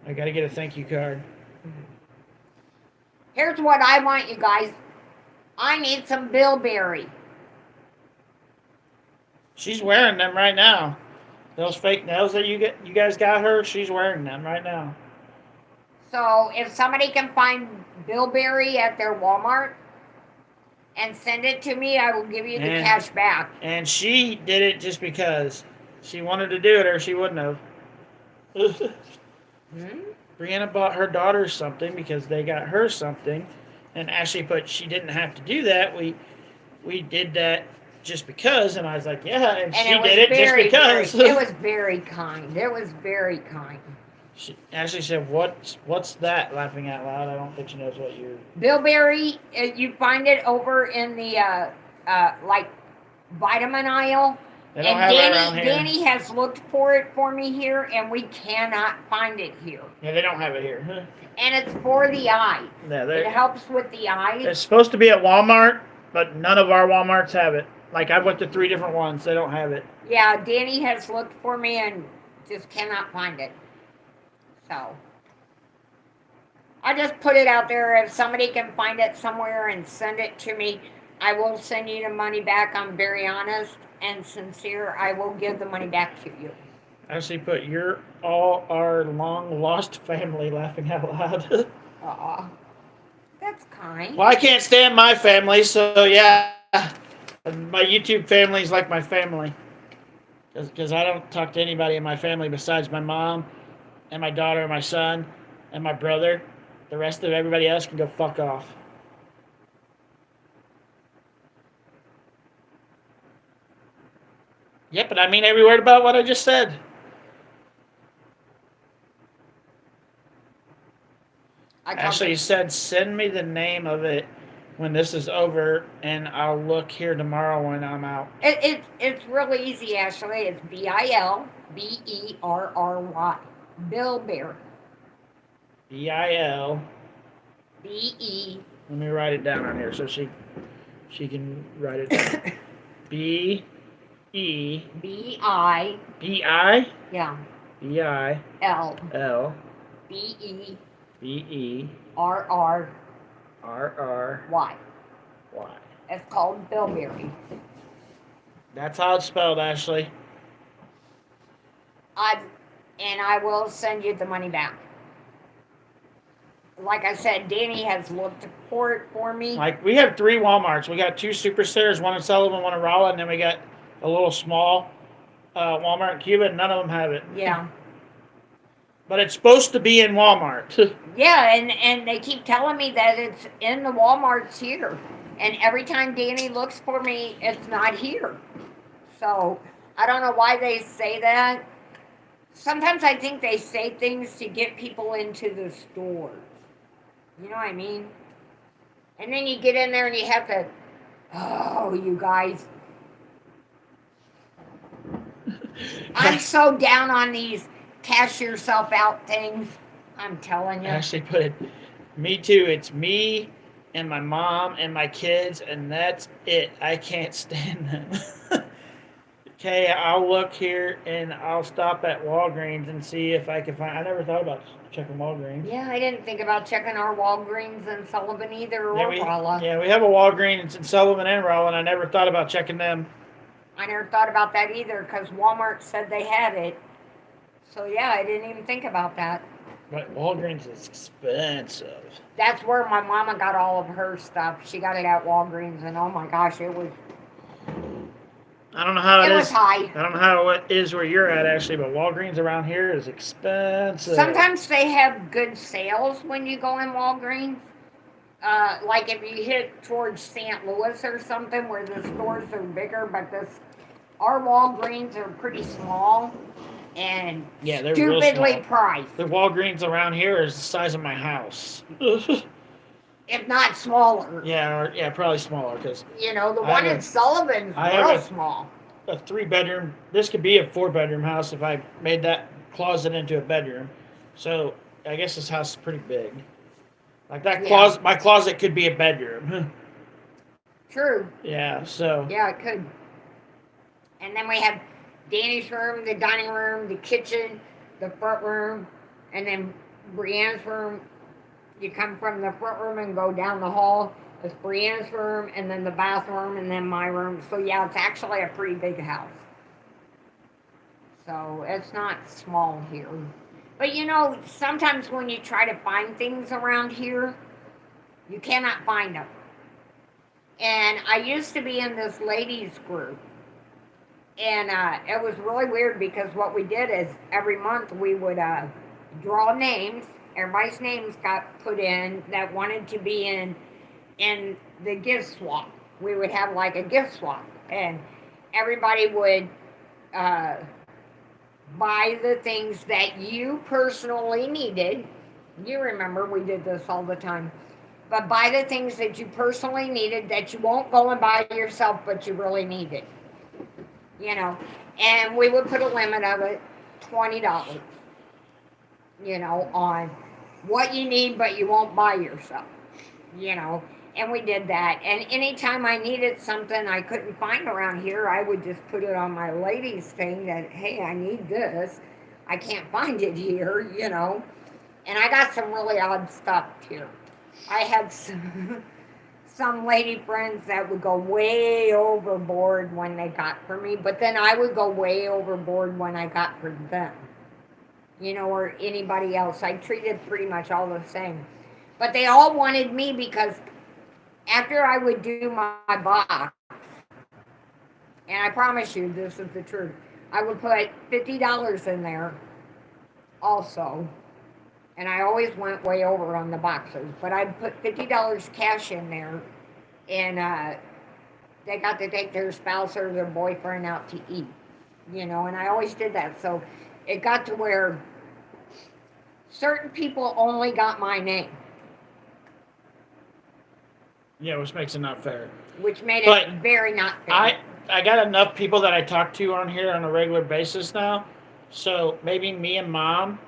I gotta get a thank you card. Here's what I want, you guys. I need some bilberry. She's wearing them right now. Those fake nails that you guys got her, she's wearing them right now. So if somebody can find bilberry at their Walmart and send it to me, I will give you the cash back. And she did it just because she wanted to do it, or she wouldn't have. Brianna bought her daughters something because they got her something, and Ashley put she didn't have to do that. We did that just because, and I was like, yeah, and she did it just because. It was very kind. It was very kind. Ashley said, what's that? Laughing out loud. I don't think she knows what you're... Bilberry, you find it over in the, vitamin aisle. They don't have it around here. Danny has looked for it for me here, and we cannot find it here. Yeah, they don't have it here. And it's for the eyes. Yeah, it helps with the eyes. It's supposed to be at Walmart, but none of our Walmarts have it. Like, I went to 3 different ones. They don't have it. Yeah, Danny has looked for me and just cannot find it. So, I just put it out there. If somebody can find it somewhere and send it to me, I will send you the money back. I'm very honest and sincere. I will give the money back to you. Actually put, you're all our long lost family, laughing out loud. Aw. That's kind. Well, I can't stand my family, so yeah. My YouTube family is like my family. Because I don't talk to anybody in my family besides my mom and my daughter and my son and my brother. The rest of everybody else can go fuck off. Yep, but I mean every word about what I just said. Ashley said, send me the name of it when this is over, and I'll look here tomorrow when I'm out. It's really easy, Ashley. It's Bilberry. Bilberry. B-I-L. B-E. Let me write it down on here so she can write it down. B-E. B-I. B-I? Yeah. B-I. L. L. B-E. B-E. R-R. R-R. Y. Y. It's called Bilberry. That's how it's spelled, Ashley. And I will send you the money back. Like I said, Danny has looked for it for me. Like, we have 3 Walmarts. We got 2 Superstores, one in Sullivan, one in Rolla, and then we got a little small Walmart in Cuba, and none of them have it. Yeah. But it's supposed to be in Walmart. Yeah, and they keep telling me that it's in the Walmarts here. And every time Danny looks for me, it's not here. So, I don't know why they say that. Sometimes I think they say things to get people into the stores. You know what I mean? And then you get in there and you have to, oh, you guys. I'm so down on these cash yourself out things. I'm telling you. Ashley put it, me too. It's me and my mom and my kids, and that's it. I can't stand them. Okay, I'll look here and I'll stop at Walgreens and see if I can find. I never thought about checking Walgreens. Yeah, I didn't think about checking our Walgreens in Sullivan either, or Rolla. Yeah, we have a Walgreens in Sullivan and Rolla, and I never thought about checking them. I never thought about that either because Walmart said they had it. So yeah, I didn't even think about that. But Walgreens is expensive. That's where my mama got all of her stuff. She got it at Walgreens, and oh my gosh, it was. I don't know how it is. It was high. I don't know how it is where you're at, Ashley, but Walgreens around here is expensive. Sometimes they have good sales when you go in Walgreens. Like if you hit towards St. Louis or something where the stores are bigger, but our Walgreens are pretty small and they're stupidly real small. priced. The Walgreens around here is the size of my house. If not smaller. Yeah, probably smaller because the one in Sullivan's real small. A 3-bedroom. This could be a 4-bedroom house if I made that closet into a bedroom. So I guess this house is pretty big. Like that closet, my closet could be a bedroom. True. Yeah. So. Yeah, it could. And then we have Danny's room, the dining room, the kitchen, the front room, and then Brianne's room. You come from the front room and go down the hall. It's Brianne's room, and then the bathroom, and then my room. So, yeah, it's actually a pretty big house. So, it's not small here. But, sometimes when you try to find things around here, you cannot find them. And I used to be in this ladies group. And it was really weird because what we did is every month we would draw names. Everybody's names got put in that wanted to be in the gift swap. We would have like a gift swap, and everybody would buy the things that you personally needed. You remember we did this all the time. But buy the things that you personally needed that you won't go and buy yourself, but you really needed. And we would put a limit of it, $20. On what you need, but you won't buy yourself, and we did that. And anytime I needed something I couldn't find around here, I would just put it on my ladies thing that, hey, I need this. I can't find it here, And I got some really odd stuff here. I had some lady friends that would go way overboard when they got for me, but then I would go way overboard when I got for them. Or anybody else. I treated pretty much all the same. But they all wanted me because after I would do my box, and I promise you this is the truth, I would put $50 in there also. And I always went way over on the boxes, but I'd put $50 cash in there, and they got to take their spouse or their boyfriend out to eat, and I always did that. So it got to where certain people only got my name, Yeah, which makes it not fair. which made But it very not fair. I got enough people that I talk to on here on a regular basis now, so maybe me and Mom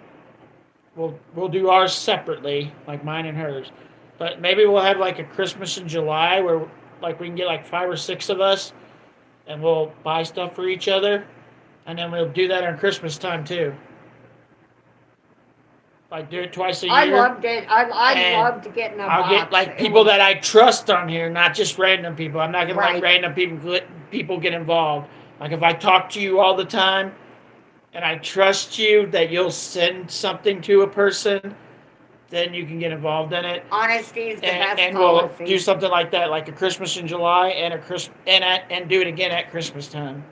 we'll do ours separately, like mine and hers. But maybe we'll have like a Christmas in July where like we can get like 5 or 6 of us, and we'll buy stuff for each other, and then we'll do that on Christmas time too. Like do it twice a year. I loved it. I and loved getting a I'll box. get like people that I trust on here, not just random people. I'm not gonna let Right. random people get involved. Like if I talk to you all the time, and I trust you that you'll send something to a person, then you can get involved in it. Honesty is the best And policy. we'll do something like that, like a Christmas in July and do it again at Christmas time.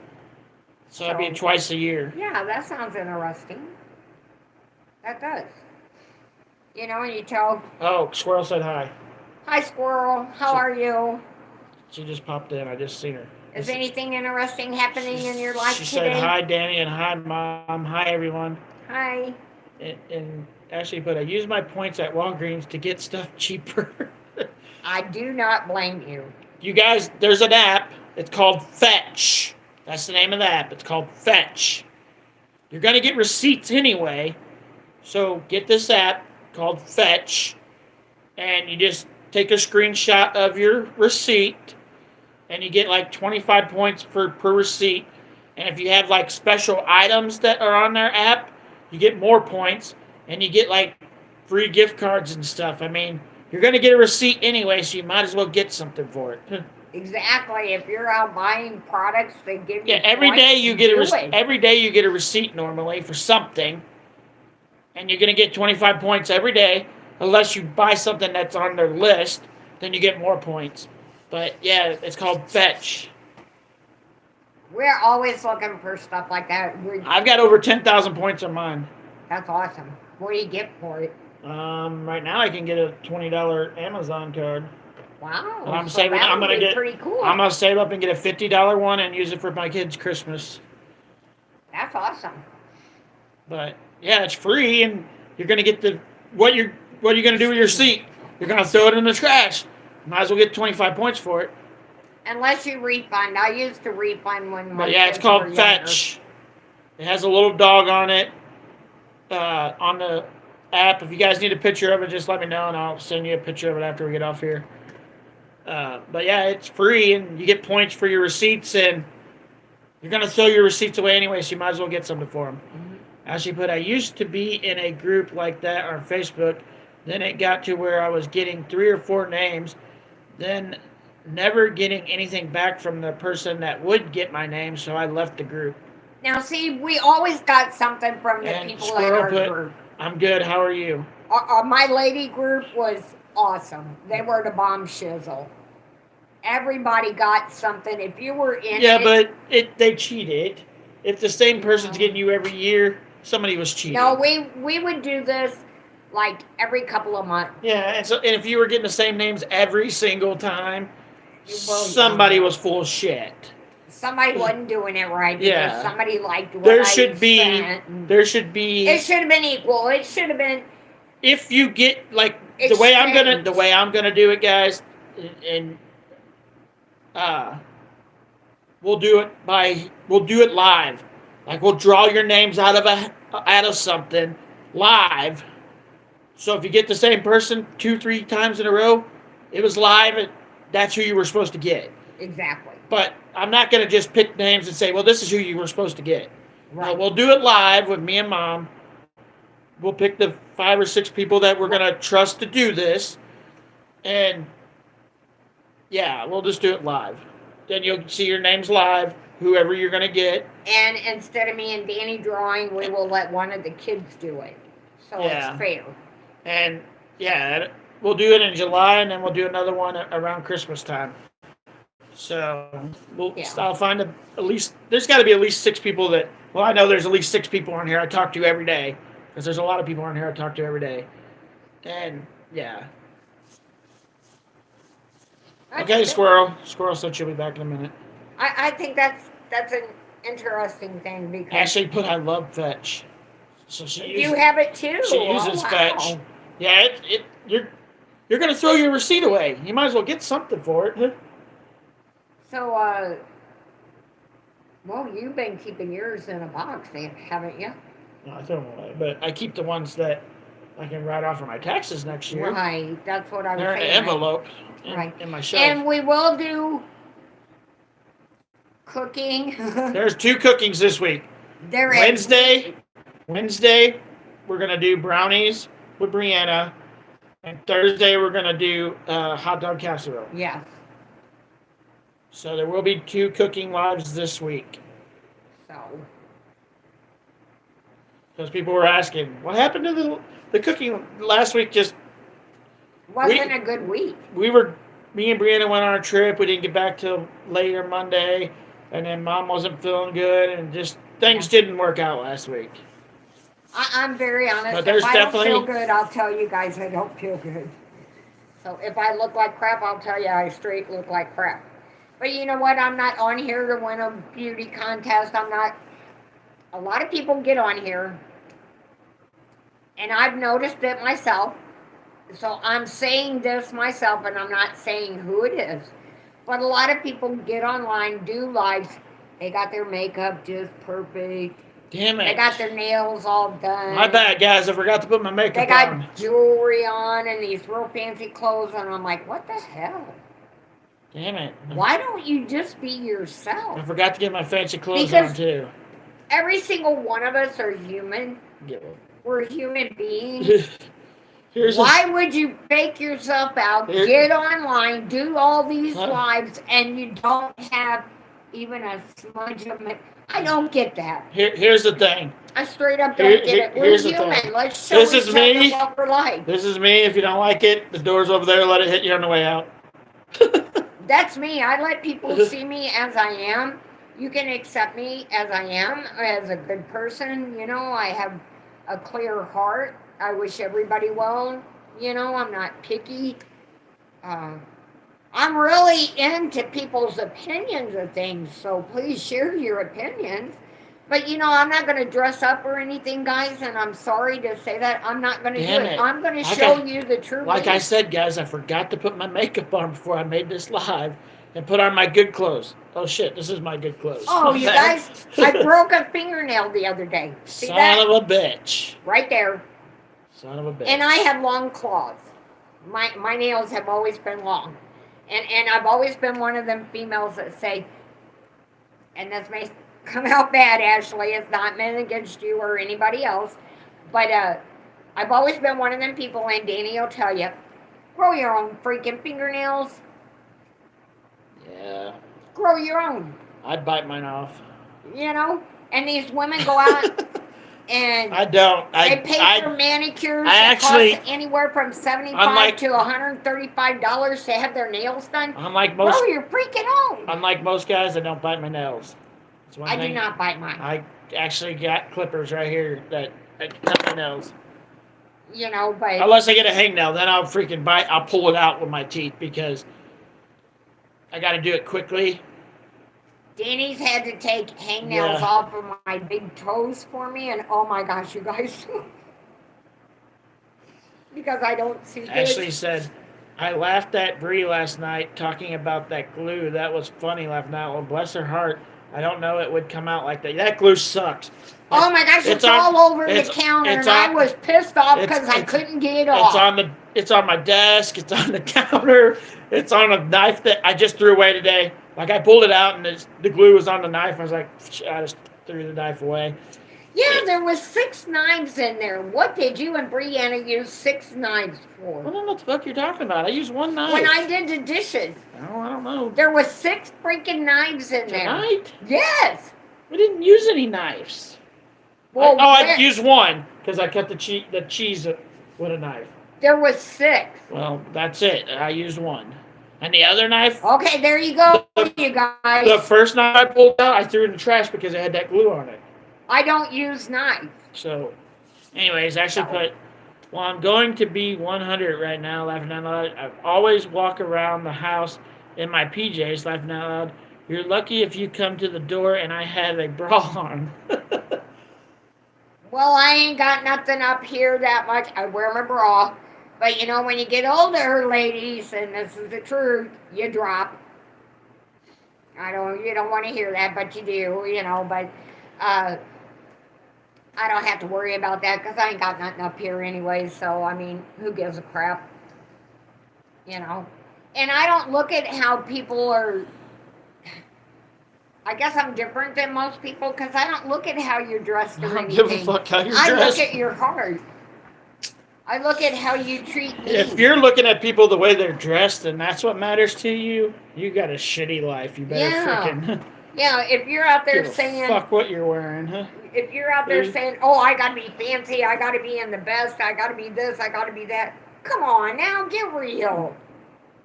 So it'll be twice a year. Yeah, that sounds interesting. That does. And you tell, Oh, Squirrel said hi. "Hi, squirrel. How are you? She just popped in. I just seen her. Is anything interesting happening in your life She today?" said hi, Danny, and hi, Mom. Hi, everyone. Hi. And actually, but I use my points at Walgreens to get stuff cheaper. I do not blame you. You guys, there's an app. It's called Fetch. That's the name of the app. It's called Fetch. You're going to get receipts anyway. So get this app called Fetch. And you just take a screenshot of your receipt. And you get like 25 points per receipt. And if you have like special items that are on their app, you get more points. And you get like free gift cards and stuff. I mean, you're going to get a receipt anyway, so you might as well get something for it. Exactly. If you're out buying products, they give you Every points day you to get do it. every day you get a receipt normally for something, and you're gonna get 25 points every day, unless you buy something that's on their list. Then you get more points. But yeah, it's called Fetch. We're always looking for stuff like that. I've got over 10,000 points on mine. That's awesome. What do you get for it? Right now I can get a $20 Amazon card. Wow. And I'm so saving. that I'm would gonna be get. pretty cool. I'm gonna save up and get a $50 one and use it for my kids' Christmas. That's awesome. But yeah, it's free, and you're gonna get what are you gonna do with your receipt? You're gonna throw it in the trash. Might as well get 25 points for it. Unless you refund. I used to refund when my But yeah, kids it's called were younger. Fetch. It has a little dog on it. On the app. If you guys need a picture of it, just let me know, and I'll send you a picture of it after we get off here. But yeah, it's free, and you get points for your receipts, and you're gonna throw your receipts away anyway, so you might as well get something for them. Mm-hmm. Actually, but I used to be in a group like that on Facebook. Then it got to where I was getting 3 or 4 names, then never getting anything back from the person that would get my name, so I left the group. Now, see, we always got something from the And people in Squirrel our put, group. I'm good, how are you? My lady group was awesome. They were the bomb shizzle. Everybody got something. If you were in Yeah, it, but they cheated. If the same person's getting you every year, somebody was cheating. no, we would do this like every couple of months. Yeah, and if you were getting the same names every single time, You were somebody dumb. was full of shit. Somebody wasn't doing it right because Yeah. somebody liked what There I should be sent, and there should be it should have been equal. It should have been. if you get like the way I'm gonna do it, guys, and we'll do it live. Like we'll draw your names out of something live. So if you get the same person 2-3 times in a row, it was live, and that's who you were supposed to get. Exactly. But I'm not gonna just pick names and say, well, this is who you were supposed to get. Right. No, we'll do it live with me and Mom. We'll pick the 5 or 6 people that we're gonna trust to do this, and yeah, we'll just do it live. Then you'll see your names live, whoever you're gonna get. And instead of me and Danny drawing, we will let one of the kids do it. So Yeah. it's fair. And yeah, we'll do it in July, and then we'll do another one around Christmas time. So I'll find at least there's got to be at least 6 people that. Well, I know there's at least 6 people on here I talk to every day because there's a lot of people on here I talk to every day, and yeah. Okay, Squirrel said she'll be back in a minute. I think that's an interesting thing because Ashley put I love Fetch. So you have it too. She uses Fetch. Yeah, you're gonna throw your receipt away. You might as well get something for it. So well, you've been keeping yours in a box, haven't you? No, I throw them away, but I keep the ones that I can write off for my taxes next year. Right, that's what I was saying. They're in an envelope in my shelf. And we will do cooking. There's 2 cookings this week. Wednesday, we're going to do brownies with Brianna. And Thursday, we're going to do hot dog casserole. Yes. So there will be 2 cooking lives this week. So. Because people were asking, what happened to the cooking last week? Just wasn't a good week. Me and Brianna went on a trip. We didn't get back till later Monday. And then Mom wasn't feeling good. And just things didn't work out last week. I'm very honest. But there's if I don't feel good, I'll tell you guys I don't feel good. So if I look like crap, I'll tell you I straight look like crap. But you know what? I'm not on here to win a beauty contest. I'm not. A lot of people get on here. And I've noticed it myself. So I'm saying this myself, and I'm not saying who it is. But a lot of people get online, do lives. They got their makeup just perfect. Damn it. They got their nails all done. My bad, guys. I forgot to put my makeup on. They got jewelry on and these real fancy clothes. And I'm like, what the hell? Damn it. Why don't you just be yourself? I forgot to get my fancy clothes on, too. Every single one of us are human. Yeah. We're human beings. Why would you fake yourself out, get online, do all these lives, and you don't have even a smudge of it? I don't get that. Here's the thing. I straight up don't get it. We're human. Let's show each other what we're like. This is me. If you don't like it, the door's over there. Let it hit you on the way out. That's me. I let people see me as I am. You can accept me as I am, as a good person. You know, I have a clear heart. I wish everybody well. You know, I'm not picky. I'm really into people's opinions of things, so please share your opinions. But, you know, I'm not going to dress up or anything, guys, and I'm sorry to say that. I'm not going to do it. I'm going to show you the truth. Like I said, guys, I forgot to put my makeup on before I made this live and put on my good clothes. Oh, shit, this is my good clothes. Oh, you guys, I broke a fingernail the other day. See that? Son of a bitch. Right there. Son of a bitch. And I have long claws. My nails have always been long. And I've always been one of them females that say, and this may come out bad, Ashley, it's not meant against you or anybody else, but I've always been one of them people, and Danny will tell you, grow your own freaking fingernails. Yeah. Grow your own. I'd bite mine off. You know? And these women go out and I don't. They pay for manicures that cost anywhere from $75 to $135 to have their nails done. Unlike most, grow your freaking own. Unlike most guys, I don't bite my nails. I do not bite mine. I actually got clippers right here that cut my nails. You know, but unless I get a hangnail, then I'll freaking bite. I'll pull it out with my teeth because I got to do it quickly. Danny's had to take hangnails off of my big toes for me, and oh my gosh, you guys. Because I don't see Ashley said, I laughed at Bree last night talking about that glue. That was funny laughing out. Well, bless her heart. I don't know it would come out like that. That glue sucks. Oh my gosh, it's all over the counter, and I was pissed off because I couldn't get it off. It's on my desk. It's on the counter. It's on a knife that I just threw away today. Like, I pulled it out, and the glue was on the knife. I was like, I just threw the knife away. Yeah, there was 6 knives in there. What did you and Brianna use 6 knives for? I don't know what the fuck you're talking about. I used 1 knife. When I did the dishes. Oh, I don't know. There was 6 freaking knives in there. Tonight? Yes. We didn't use any knives. Well, I used 1 because I cut the cheese with a knife. There was 6. Well, that's it. I used one. And the other knife, Okay, there you go, you guys. the first knife I pulled out, I threw it in the trash because it had that glue on it. I don't use knives. So, anyways, I actually put, well, I'm going to be 100 right now, laughing out loud. I always walk around the house in my PJs, laughing out loud. You're lucky if you come to the door and I have a bra on. Well, I ain't got nothing up here that much. I wear my bra. But you know, when you get older, ladies, and this is the truth, you drop. You don't want to hear that, but you do, you know, but I don't have to worry about that because I ain't got nothing up here anyway, so, I mean, who gives a crap? You know? And I don't look at how people are, I guess I'm different than most people because I don't look at how you're dressed or anything. I don't give a fuck how you're dressed. I look at your heart. I look at how you treat me. If you're looking at people the way they're dressed and that's what matters to you, you got a shitty life. You better freaking... Yeah, if you're out there saying... fuck what you're wearing, huh? If you're out there saying, oh, I gotta be fancy, I gotta be in the best, I gotta be this, I gotta be that. Come on now, get real.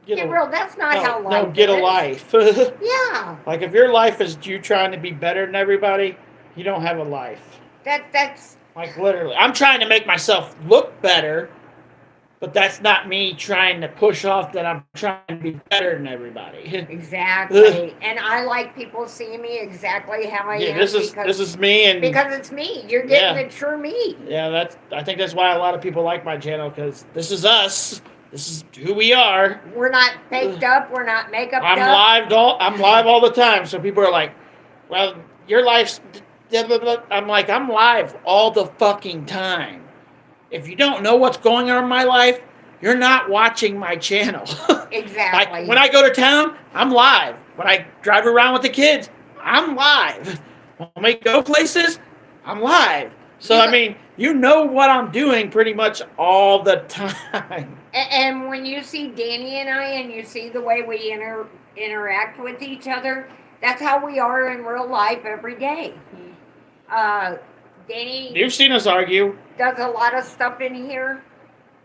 Get real. That's not how life is. No, get a life. Yeah. Like if your life is you trying to be better than everybody, you don't have a life. That's... Like literally. I'm trying to make myself look better, but that's not me trying to push off that I'm trying to be better than everybody. Exactly. And I like people seeing me exactly how I am. This is me, and because it's me. You're getting the true me. Yeah, I think that's why a lot of people like my channel, because this is us. This is who we are. We're not faked up. We're not makeup up. I'm live all the time. So people are like, well, your life's... I'm like, I'm live all the fucking time. If you don't know what's going on in my life, you're not watching my channel. Exactly. Like when I go to town, I'm live. When I drive around with the kids, I'm live. When we go places, I'm live. So, I mean, you know what I'm doing pretty much all the time. And when you see Danny and I, and you see the way we interact with each other, that's how we are in real life every day. Danny... You've seen us argue. Does a lot of stuff in here,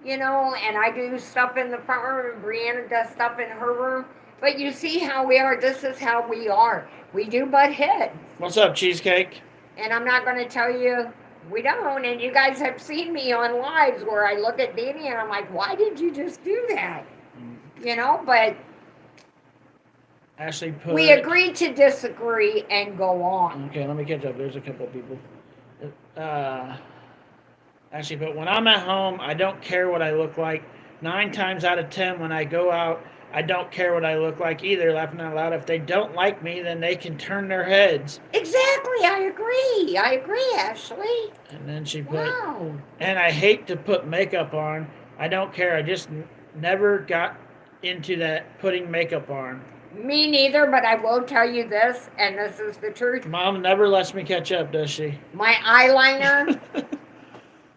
you know, and I do stuff in the front room, and Brianna does stuff in her room. But you see how we are. This is how we are. We do butt heads. What's up, Cheesecake? And I'm not going to tell you we don't. And you guys have seen me on lives where I look at Danny and I'm like, why did you just do that? You know, but... Ashley put... We agreed to disagree and go on. Okay, let me catch up. There's a couple of people. Actually, but when I'm at home, I don't care what I look like. 9 times out of 10, when I go out, I don't care what I look like either, laughing out loud. If they don't like me, then they can turn their heads. Exactly, I agree, Ashley. And then she put, and I hate to put makeup on. I don't care. I just never got into that putting makeup on. Me neither, but I will tell you this, and this is the truth. Mom never lets me catch up, does she? My eyeliner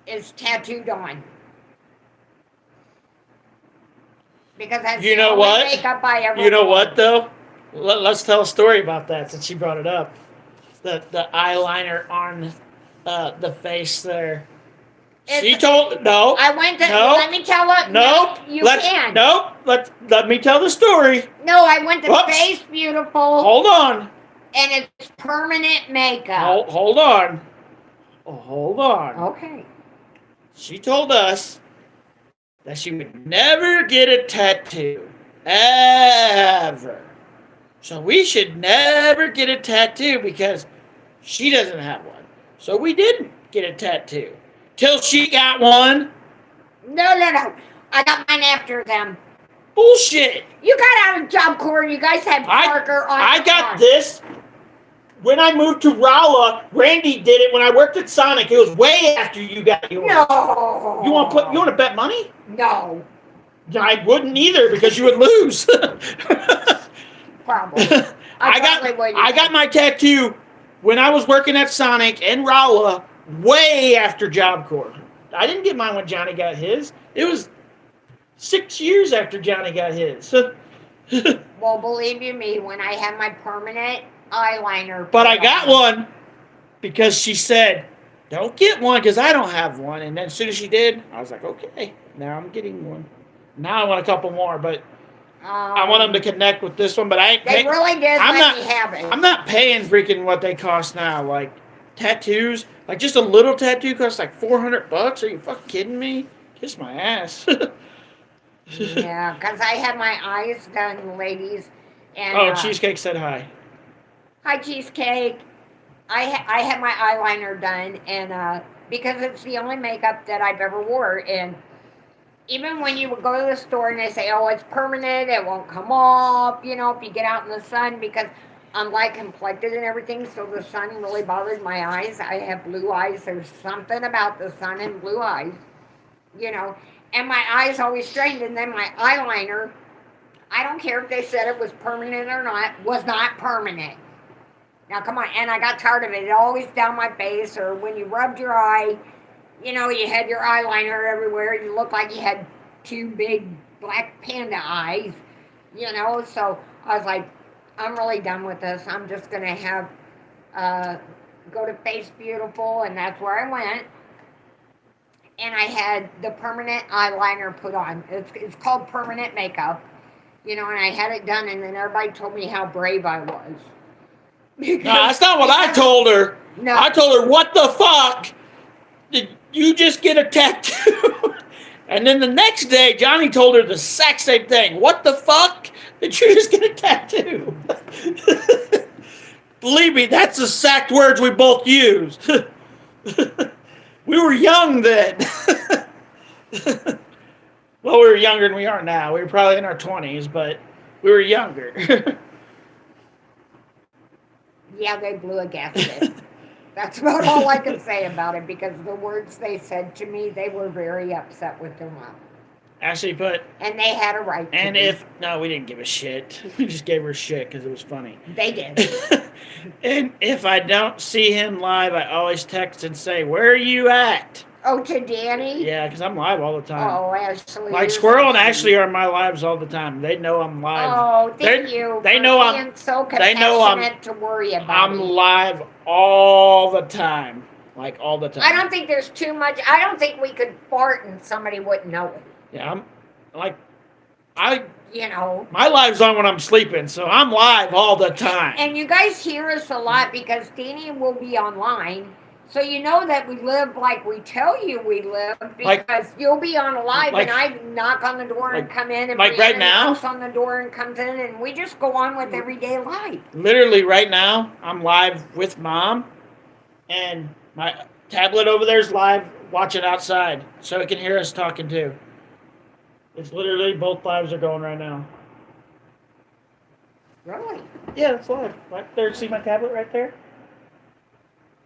is tattooed on. Because that's you know what? Makeup I ever you know what, though? Let's tell a story about that since she brought it up. The eyeliner on the face there. She told no. I went to let me tell it. Nope. You can. Nope. Let me tell the story. No, I went to Face Beautiful. Hold on. And it's permanent makeup. Hold on. Hold on. Okay. She told us that she would never get a tattoo. Ever. So we should never get a tattoo because she doesn't have one. So we didn't get a tattoo. Till she got one. No. I got mine after them. Bullshit. You got out of Job Corps. You guys had Parker on. I got this. When I moved to Rolla, Randy did it when I worked at Sonic. It was way after you got yours. No. You want to bet money? No. I wouldn't either because you would lose. Probably. I got my tattoo when I was working at Sonic and Rolla way after Job Corps. I didn't get mine when Johnny got his. It was 6 years after Johnny got his. Well, believe you me, when I had my permanent eyeliner. But I got one because she said, don't get one because I don't have one. And then as soon as she did, I was like, okay, now I'm getting one. Now I want a couple more, but I want them to connect with this one. But I ain't They really did let me have it. I'm not paying freaking what they cost now. Like tattoos, like just a little tattoo costs like $400. Are you fucking kidding me? Kiss my ass. Yeah, because I had my eyes done, ladies. And, Oh, Cheesecake said hi. Hi, Cheesecake. I had my eyeliner done, and because it's the only makeup that I've ever wore, and even when you would go to the store and they say, "Oh, it's permanent, it won't come off," if you get out in the sun, because I'm like complected and everything, so the sun really bothered my eyes. I have blue eyes. There's something about the sun and blue eyes, you know, and my eyes always strained, and then my eyeliner. I don't care if they said it was permanent or not, was not permanent. Now, come on. And I got tired of it. It always down my face, or when you rubbed your eye, you had your eyeliner everywhere. You looked like you had two big black panda eyes, So I was like, I'm really done with this. I'm just going to have, go to Face Beautiful, and that's where I went. And I had the permanent eyeliner put on. It's called permanent makeup. And I had it done, and then everybody told me how brave I was. No, that's not what I told her. No. I told her, what the fuck? Did you just get a tattoo? And then the next day, Johnny told her the exact same thing. What the fuck? Did you just get a tattoo? Believe me, that's the exact words we both used. We were young then. Well, we were younger than we are now. We were probably in our 20s, but we were younger. Yeah, they blew a gasket. That's about all I can say about it, because the words they said to me, they were very upset with their mom. Ashley put... And they had a right to. And if... No, we didn't give a shit. We just gave her shit because it was funny. They did. And if I don't see him live, I always text and say, where are you at? Oh, to Danny? Yeah, because I'm live all the time. Oh, Ashley. Like Squirrel and Ashley are my lives all the time. They know I'm live. Oh, thank you. They know I'm so compassionate to worry about. I'm live all the time. Like all the time. I don't think there's too much. I don't think we could fart and somebody wouldn't know it. Yeah, I'm like, my live's on when I'm sleeping, so I'm live all the time. And you guys hear us a lot because Danny will be online. So you know that we live like we tell you we live, because you'll be on live and I knock on the door and come in, and like right now, knocks on the door and comes in, and we just go on with everyday life. Literally right now, I'm live with Mom, and my tablet over there's live watching outside, so it can hear us talking too. It's literally both lives are going right now. Really? Yeah, it's live. Right there, see my tablet right there?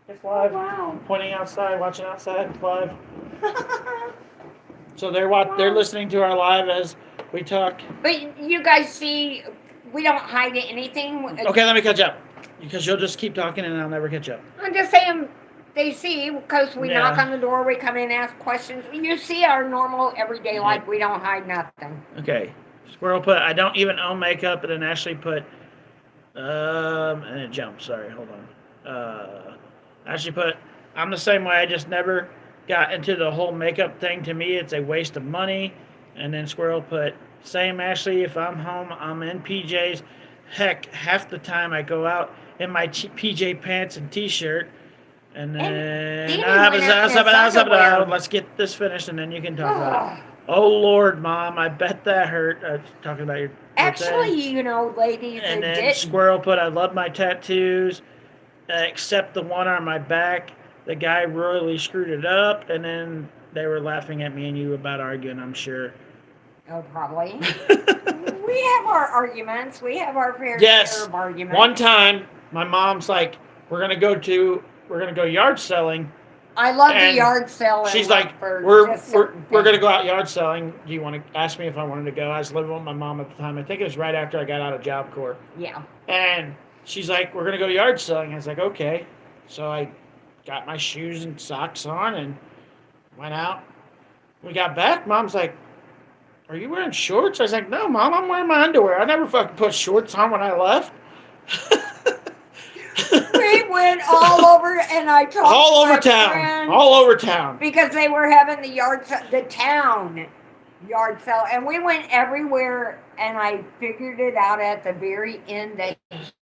It's live. Oh, wow. I'm pointing outside, watching outside. It's live. So they're listening to our live as we talk. But you guys see, we don't hide anything. Okay, let me catch up, because you'll just keep talking and I'll never catch up. I'm just saying, they see, because we knock on the door, we come in, ask questions. You see our normal everyday life. We don't hide nothing. Okay. Squirrel put, I don't even own makeup, and then Ashley put, and it jumped. Sorry, hold on. Ashley put, I'm the same way. I just never got into the whole makeup thing. To me, it's a waste of money. And then Squirrel put, same Ashley, if I'm home, I'm in PJs. Heck, half the time I go out in my PJ pants and t-shirt. And then, let's get this finished, and then you can talk about it. Oh, Lord, Mom, I bet that hurt. Talking about your Actually, ladies, and then Squirrel put, I love my tattoos, except the one on my back. The guy royally screwed it up, and then they were laughing at me and you about arguing, I'm sure. Oh, probably. We have our arguments. We have our fair share of arguments. One time, my mom's like, we're gonna go yard selling. I love the yard selling. She's like, we're gonna go out yard selling. Do you want to ask me if I wanted to go? I was living with my mom at the time. I think it was right after I got out of Job Corps. Yeah. And she's like, we're gonna go yard selling. I was like, okay. So I got my shoes and socks on and went out. We got back. Mom's like, are you wearing shorts? I was like, no, Mom, I'm wearing my underwear. I never fucking put shorts on when I left. We went all over, and I told All over my town. friends, All over town. because they were having the town yard sale, and we went everywhere, and I figured it out at the very end that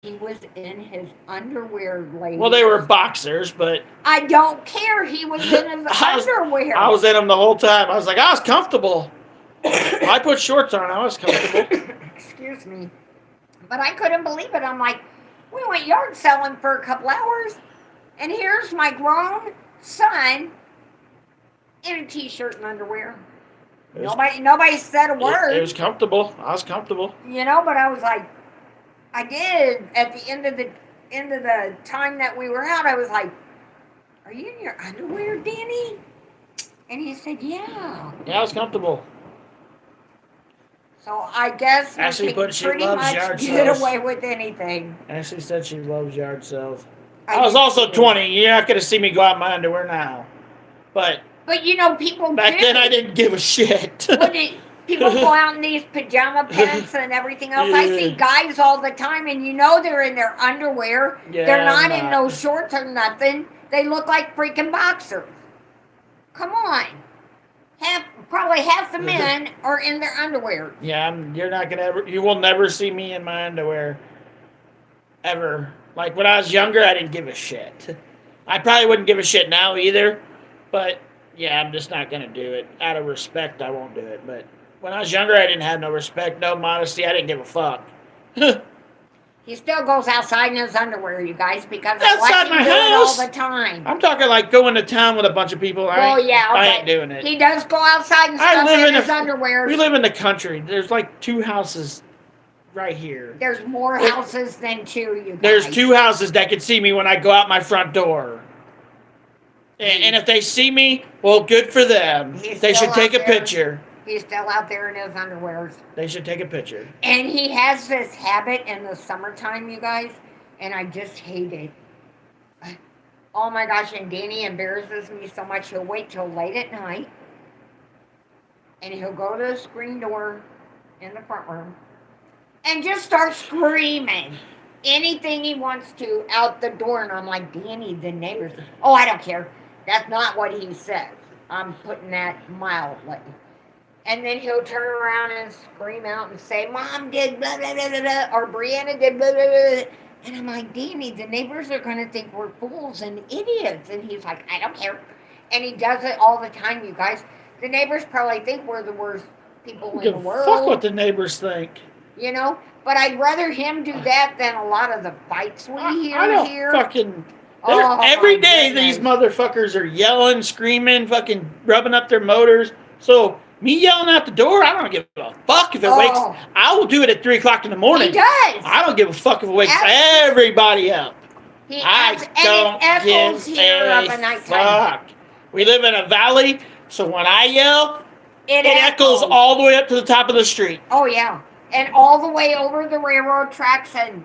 he was in his underwear, ladies. Well, they were boxers, but I don't care. He was in his underwear. I was in them the whole time. I was like, I was comfortable. I put shorts on. I was comfortable. Excuse me. But I couldn't believe it. I'm like, we went yard selling for a couple hours, and here's my grown son in a t-shirt and underwear. Nobody said a word. It was comfortable. I was comfortable. You know, but I was like, I did at the end of the time that we were out. I was like, "Are you in your underwear, Danny?" And he said, "Yeah." Yeah, I was comfortable. So I guess Ashley we put can she pretty loves much yard get sales. away with anything. Ashley said she loves yard sales. I I was do also too. 20. You're not going to see me go out in my underwear now. But But you know, people back do. then I didn't give a shit. People go out in these pajama pants and everything else. I see guys all the time, and you know they're in their underwear. Yeah, They're not I'm in no shorts or nothing. They look like freaking boxers. Come on. Probably half the men are in their underwear. Yeah, you're not going to ever, you will never see me in my underwear. Ever. Like when I was younger, I didn't give a shit. I probably wouldn't give a shit now either. But yeah, I'm just not going to do it. Out of respect, I won't do it. But when I was younger, I didn't have no respect, no modesty. I didn't give a fuck. He still goes outside in his underwear, you guys, because I Outside watch him my do it house? all the time. I'm talking like going to town with a bunch of people. I ain't doing it. He does go outside and stuff in his underwear. We live in the country. There's like 2 houses right here. There's more houses than 2, you guys. There's 2 houses that can see me when I go out my front door. And if they see me, well, good for them. They should take a picture. He's still out there in his underwears. They should take a picture. And he has this habit in the summertime, you guys, and I just hate it. Oh my gosh, and Danny embarrasses me so much. He'll wait till late at night, and he'll go to the screen door in the front room and just start screaming anything he wants to out the door. And I'm like, Danny, the neighbors. Oh, I don't care. That's not what he says. I'm putting that mildly. And then he'll turn around and scream out and say, Mom did blah, blah, blah, blah, blah, or Brianna did blah, blah, blah. And I'm like, Danny, the neighbors are going to think we're fools and idiots. And he's like, I don't care. And he does it all the time, you guys. The neighbors probably think we're the worst people in the world. Fuck what the neighbors think. You know? But I'd rather him do that than a lot of the fights we hear I don't here. fucking... Oh, every my day goodness. these motherfuckers are yelling, screaming, fucking rubbing up their motors. So... me yelling out the door, I don't give a fuck if it wakes. I will do it at 3 o'clock in the morning. He does. I don't give a fuck if it wakes everybody up. I don't give a fuck. We live in a valley, so when I yell, it echoes all the way up to the top of the street. Oh, yeah. And all the way over the railroad tracks, and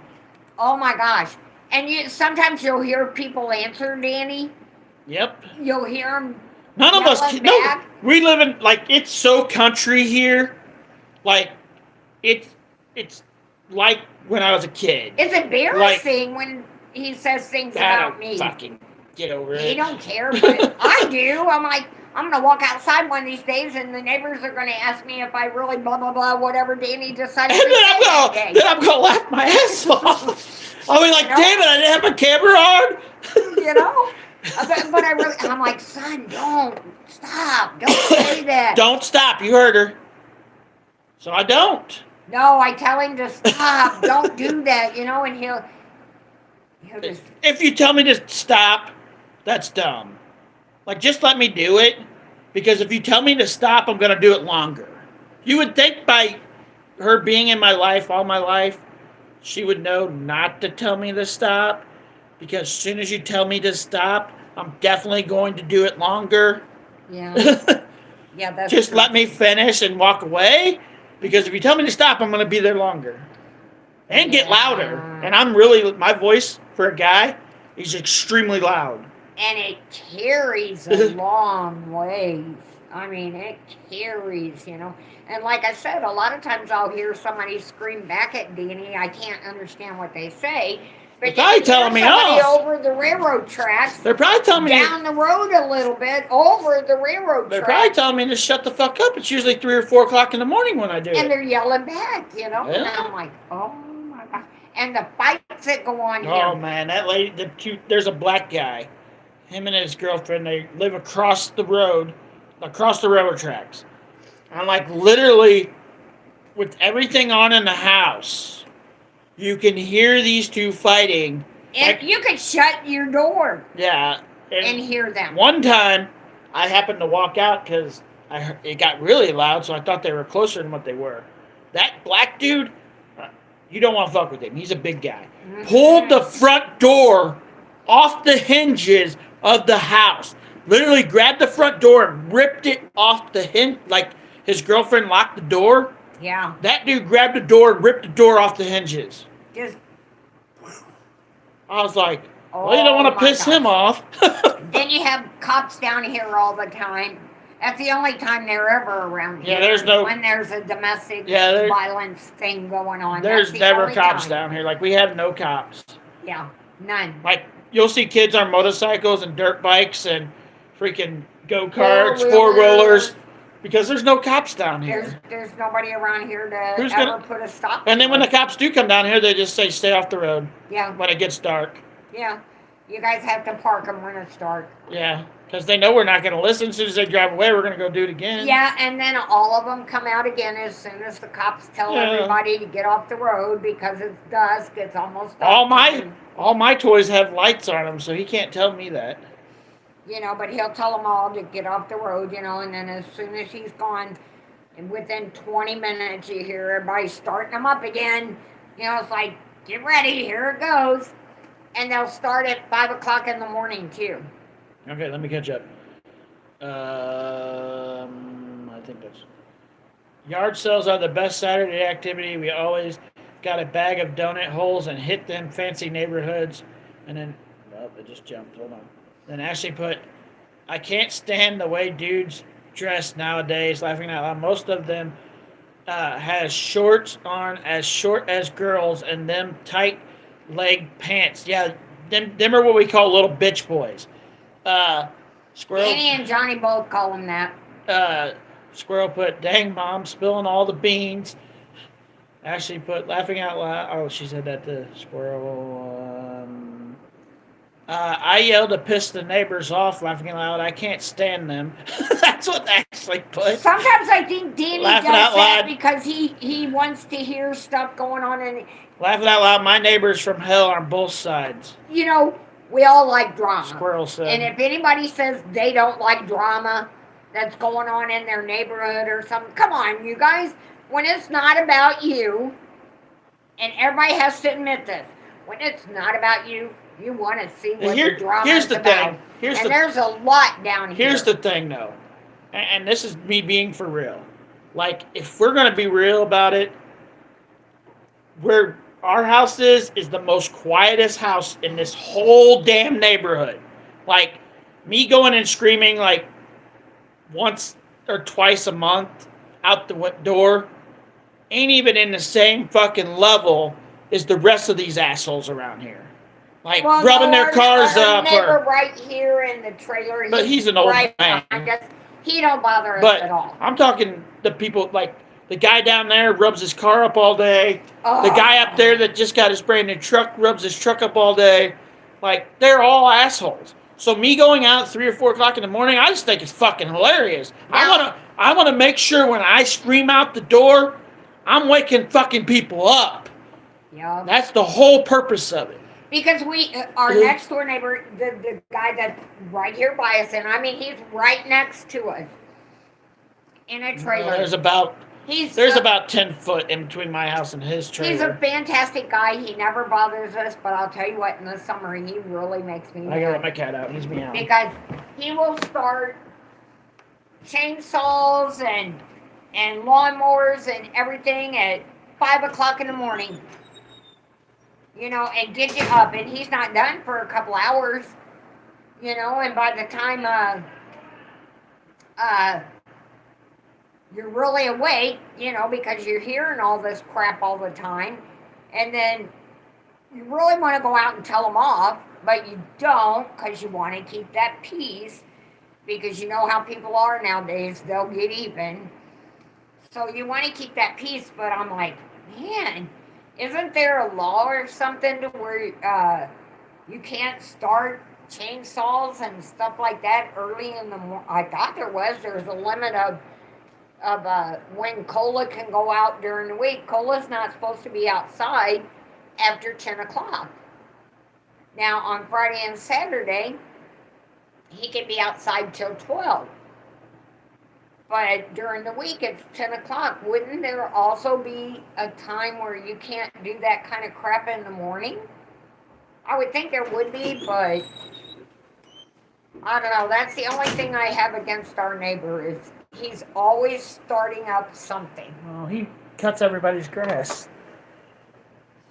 oh my gosh. And sometimes you'll hear people answer, Danny. Yep. You'll hear them. None of us, no, we live in, like, it's so country here. Like, it's like when I was a kid. It's embarrassing when he says things about me. Fucking get over it. He don't care, but I do. I'm like, I'm going to walk outside one of these days, and the neighbors are going to ask me if I really blah, blah, blah, whatever Danny decided to say that day. Then I'm going to laugh my ass off. I'll be like, damn it, I didn't have my camera on. You know? But I'm like, son, don't stop. Don't say that. Don't stop. You heard her. So I don't. No, I tell him to stop. Don't do that, you know, and he'll just... If you tell me to stop, that's dumb. Like, just let me do it. Because if you tell me to stop, I'm going to do it longer. You would think by her being in my life all my life, she would know not to tell me to stop. Because as soon as you tell me to stop, I'm definitely going to do it longer. Yeah. Yeah, that's Just true. let me finish and walk away. Because if you tell me to stop, I'm going to be there longer. And get louder. And I'm really, my voice for a guy is extremely loud. And it carries a long ways. I mean, it carries, you know. And like I said, a lot of times I'll hear somebody scream back at Danny. I can't understand what they say. They're But probably you can telling me hear somebody off. over the railroad tracks, They're probably telling me. down the road a little bit, over the railroad They're probably tracks, telling me to shut the fuck up. It's usually 3 or 4 o'clock in the morning when I do and it. they're yelling back, you know. And Yeah. I'm like, oh my god! And the fights that go on Oh here. man, that lady, the cute. There's a black guy. Him and his girlfriend. They live across the road, across the railroad tracks. I'm like literally, with everything on in the house, you can hear these two fighting. And Like, you could shut your door yeah. and hear them. One time, I happened to walk out because it got really loud, so I thought they were closer than what they were. That black dude, you don't want to fuck with him. He's a big guy. Mm-hmm. Pulled the front door off the hinges of the house. Literally grabbed the front door and ripped it off the hinge. Like his girlfriend locked the door. Yeah. That dude grabbed the door and ripped the door off the hinges. Just. I was like, well, you don't want to piss him off. Then you have cops down here all the time. That's the only time they're ever around here. Yeah, there's no. When there's a domestic Yeah, violence thing going on. There's That's the never only cops time. down here. Like, we have no cops. Yeah, none. Like, you'll see kids on motorcycles and dirt bikes and freaking go-karts, four-wheelers, because there's no cops down here. There's nobody around here to Who's ever gonna- put a stop. And then when the cops do come down here, they just say, stay off the road Yeah, when it gets dark. yeah. You guys have to park them when it's dark. Yeah, because they know we're not going to listen. As soon as they drive away, we're going to go do it again. Yeah, and then all of them come out again as soon as the cops tell everybody to get off the road because it's dusk. It's almost dark. All my toys have lights on them, so he can't tell me that. You know, but he'll tell them all to get off the road, you know, and then as soon as he's gone, and within 20 minutes you hear everybody starting them up again. You know, it's like, get ready, here it goes. And they'll start at 5 o'clock in the morning, too. Okay, let me catch up. I think that's... Yard sales are the best Saturday activity. We always got a bag of donut holes and hit them fancy neighborhoods. And then... Oh, it just jumped. Hold on. Then Ashley put, I can't stand the way dudes dress nowadays, laughing out loud. Most of them has shorts on as short as girls and them tight leg pants. Yeah, them are what we call little bitch boys. Squirrel. Danny and Johnny both call them that. Squirrel put, dang mom, spilling all the beans. Ashley put, laughing out loud. Oh, she said that to Squirrel. I yelled to piss the neighbors off, laughing out loud. I can't stand them. That's what Ashley put. Sometimes I think Danny Laughing does out that loud. because he wants to hear stuff going on. And, Laughing out loud, my neighbors from hell on both sides. you know, we all like drama. Squirrel said. And if anybody says they don't like drama that's going on in their neighborhood or something, come on, you guys. When it's not about you, and everybody has to admit this, when it's not about you, you want to see what the drama is about. There's a lot down here. Here's the thing, though, and this is me being for real. Like, if we're going to be real about it, where our house is the most quietest house in this whole damn neighborhood. Like, me going and screaming, like, once or twice a month out the door ain't even in the same fucking level as the rest of these assholes around here. Like, rubbing their cars up. Neighbor right here in the trailer. But he's an old man. I guess he don't bother us at all. I'm talking the people, like, the guy down there rubs his car up all day. Oh. The guy up there that just got his brand new truck rubs his truck up all day. Like, they're all assholes. So me going out at 3 or 4 o'clock in the morning, I just think it's fucking hilarious. Now, I wanna make sure when I scream out the door, I'm waking fucking people up. Yeah. That's the whole purpose of it. Because our next door neighbor, the guy that's right here by us, and I mean he's right next to us in a trailer. There's about 10 foot in between my house and his trailer. He's a fantastic guy. He never bothers us, but I'll tell you what, in the summer he really makes me mad. I gotta let my cat out. He's meowing. Because he will start chainsaws and lawnmowers and everything at 5 o'clock in the morning. You know, and get you up, and he's not done for a couple hours. You know, and by the time you're really awake, you know, because you're hearing all this crap all the time, and then You really want to go out and tell them off, but you don't because you want to keep that peace because you know how people are nowadays. They'll get even. So you want to keep that peace, but I'm like, man, isn't there a law or something to where you can't start chainsaws and stuff like that early in the morning? I thought there was. There's a limit of when cola can go out during the week. Cola's not supposed to be outside after 10 o'clock. Now, on Friday and Saturday, he can be outside till 12. But during the week, it's 10 o'clock. Wouldn't there also be a time where you can't do that kind of crap in the morning? I would think there would be, but I don't know. That's the only thing I have against our neighbor is he's always starting up something. Well, he cuts everybody's grass.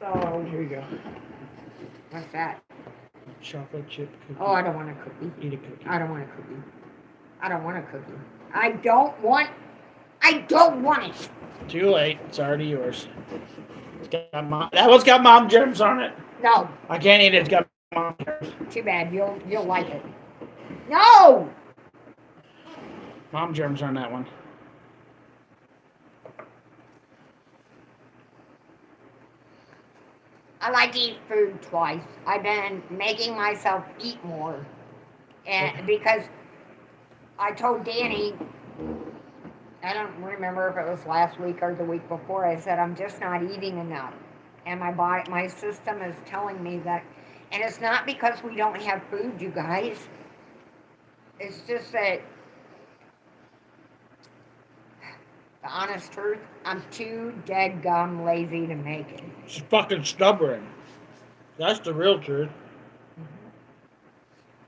So, Here you go. what's that? Chocolate chip cookie. Oh, I don't want a cookie. Eat a cookie. I don't want a cookie. I don't want a cookie. I don't want it. Too late. It's already yours. That one's got mom germs on it. No, I can't eat it. It's got mom germs. too bad. You'll like it. No! Mom germs on that one. I like to eat food twice. I've been making myself eat more. And because I told Danny, I don't remember if it was last week or the week before, I said I'm just not eating enough. And my system is telling me that. And it's not because we don't have food, you guys. It's just that, the honest truth, I'm too dead gum lazy to make it. She's fucking stubborn. That's the real truth.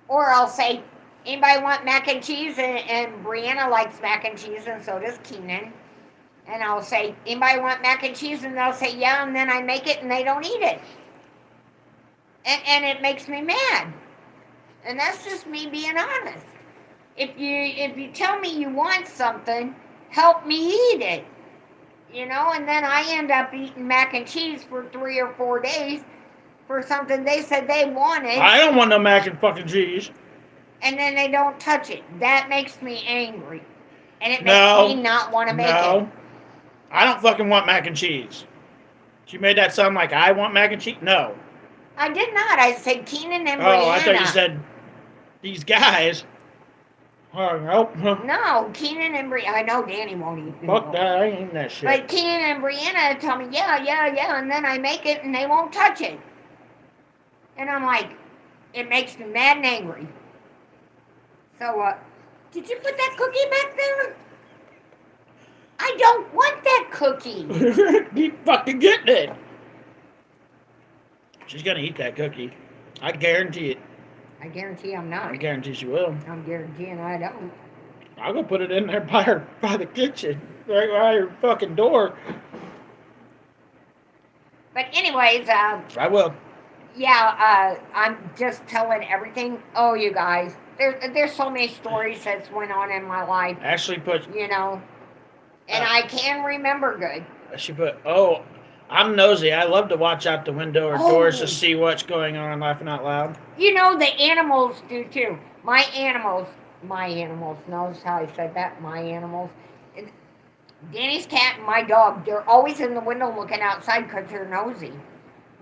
Or I'll say, anybody want mac and cheese? And Brianna likes mac and cheese, and so does Keenan. And I'll say, anybody want mac and cheese? And they'll say, yeah, and then I make it, and they don't eat it. And it makes me mad. And that's just me being honest. If you tell me you want something, help me eat it. You know, and then I end up eating mac and cheese for 3 or 4 days for something they said they wanted. I don't want no mac and fucking cheese. And then they don't touch it. That makes me angry. And it makes me not want to make it. I don't fucking want mac and cheese. She made that sound like I want mac and cheese? No. I did not. I said Keenan and Brianna. Oh, I thought you said these guys. Oh, nope. No, Keenan and Brianna. I know Danny won't eat. Fuck that. I ain't eating that shit. But Keenan and Brianna tell me, yeah, and then I make it and they won't touch it. And I'm like, it makes me mad and angry. So, did you put that cookie back there? I don't want that cookie. Keep fucking getting it. She's gonna eat that cookie. I guarantee it. I guarantee I'm not. I guarantee she will. I'm guaranteeing I don't. I'll go put it in there by the kitchen, right by her fucking door. But anyways, I will. yeah, I'm just telling everything. Oh, you guys, there's so many stories that's went on in my life. Ashley put. You know, and I can remember good. She put. Oh, I'm nosy. I love to watch out the window or doors to see what's going on. Laughing out loud. You know, the animals do too. My animals. Notice how I said that? My animals. Danny's cat and my dog, they're always in the window looking outside because they're nosy.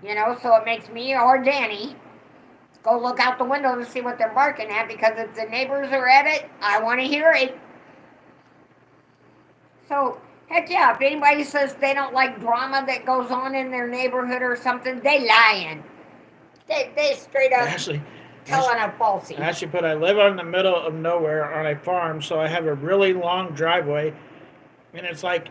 You know, so it makes me or Danny go look out the window to see what they're barking at because if the neighbors are at it, I want to hear it. So, heck yeah, if anybody says they don't like drama that goes on in their neighborhood or something, they lying. They straight up telling a falsie. Ashley put, I live in the middle of nowhere on a farm, so I have a really long driveway. And it's like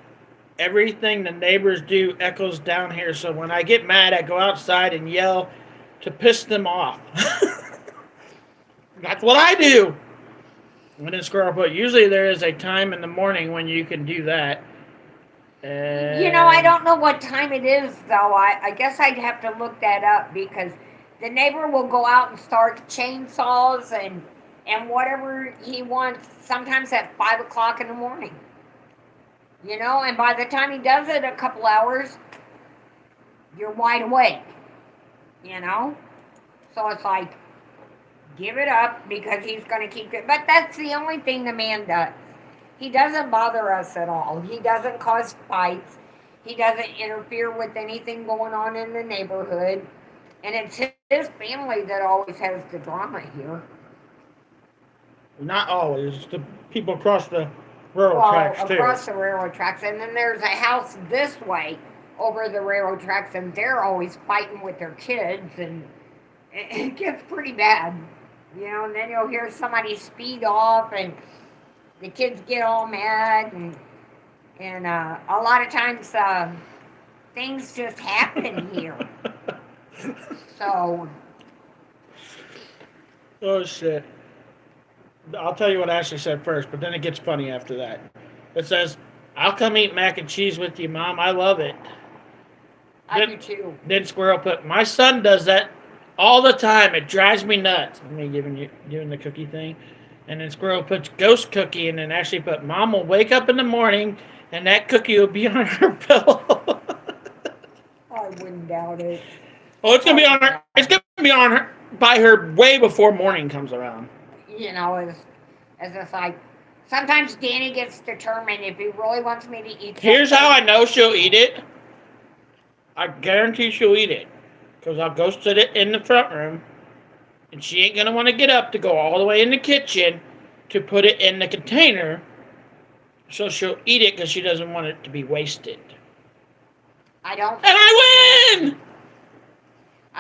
everything the neighbors do echoes down here. So when I get mad, I go outside and yell to piss them off. That's what I do. And then Squirrel put, usually there is a time in the morning when you can do that. You know, I don't know what time it is, though. I guess I'd have to look that up because the neighbor will go out and start chainsaws and whatever he wants, sometimes at 5 o'clock in the morning. You know, and by the time he does it, a couple hours, you're wide awake. you know? So it's like, give it up because he's going to keep it. But that's the only thing the man does. He doesn't bother us at all. He doesn't cause fights. He doesn't interfere with anything going on in the neighborhood. And it's his family that always has the drama here. Not always. The people across the rural Well, tracks too. across the railroad tracks. And then there's a house this way over the railroad tracks, and they're always fighting with their kids, and it gets pretty bad. And then you'll hear somebody speed off, and the kids get all mad, and a lot of times things just happen here. So. Oh shit. I'll tell you what Ashley said first, but then it gets funny after that. It says, "I'll come eat mac and cheese with you, Mom. I love it." I do too. Then Squirrel put, "My son does that all the time. It drives me nuts." Me giving the cookie thing. And then Squirrel puts ghost cookie, and then Ashley put, "Mom will wake up in the morning and that cookie will be on her pillow." I wouldn't doubt it. Oh, it's gonna be on her. It's gonna be on her by her way before morning comes around. As it's like, sometimes Danny gets determined if he really wants me to eat something. Here's how I know she'll eat it. I guarantee she'll eat it. Because I'll go sit it in the front room. And she ain't going to want to get up to go all the way in the kitchen to put it in the container. So she'll eat it because she doesn't want it to be wasted. I don't. And I win!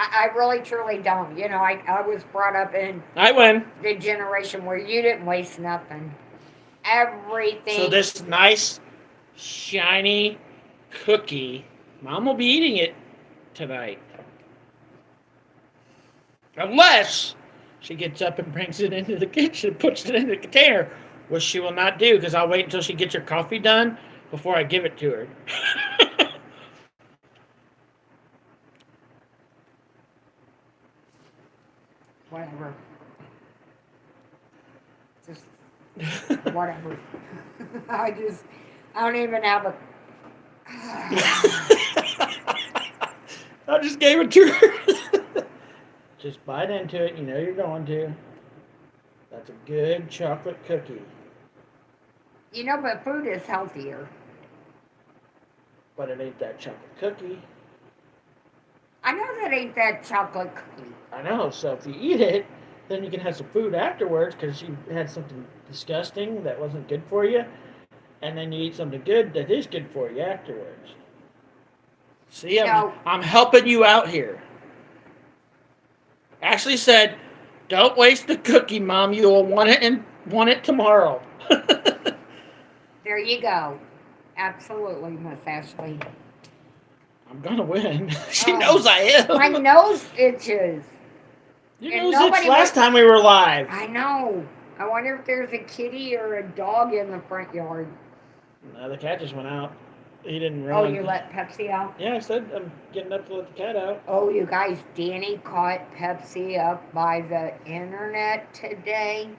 I really, truly don't. I was brought up in I win. the generation where you didn't waste nothing. Everything. So this nice, shiny cookie, Mom will be eating it tonight. Unless she gets up and brings it into the kitchen, puts it in the container, which she will not do because I'll wait until she gets her coffee done before I give it to her. Whatever. Just whatever. I don't even have a. I just gave it to her. Just bite into it. You know you're going to. That's a good chocolate cookie. But food is healthier. But it ain't that chocolate cookie. I know that ain't that chocolate cookie. I know. So if you eat it, then you can have some food afterwards because you had something disgusting that wasn't good for you. And then you eat something good that is good for you afterwards. See, I'm helping you out here. Ashley said, "Don't waste the cookie, Mom. You will want it tomorrow." There you go. Absolutely, Miss Ashley. I'm gonna win. She knows I am. My nose itches. Your nose itched last time we were live. I know. I wonder if there's a kitty or a dog in the front yard. No, the cat just went out. He didn't run. Oh, you let Pepsi out? Yeah, I said I'm getting up to let the cat out. Oh, you guys, Danny caught Pepsi up by the internet today.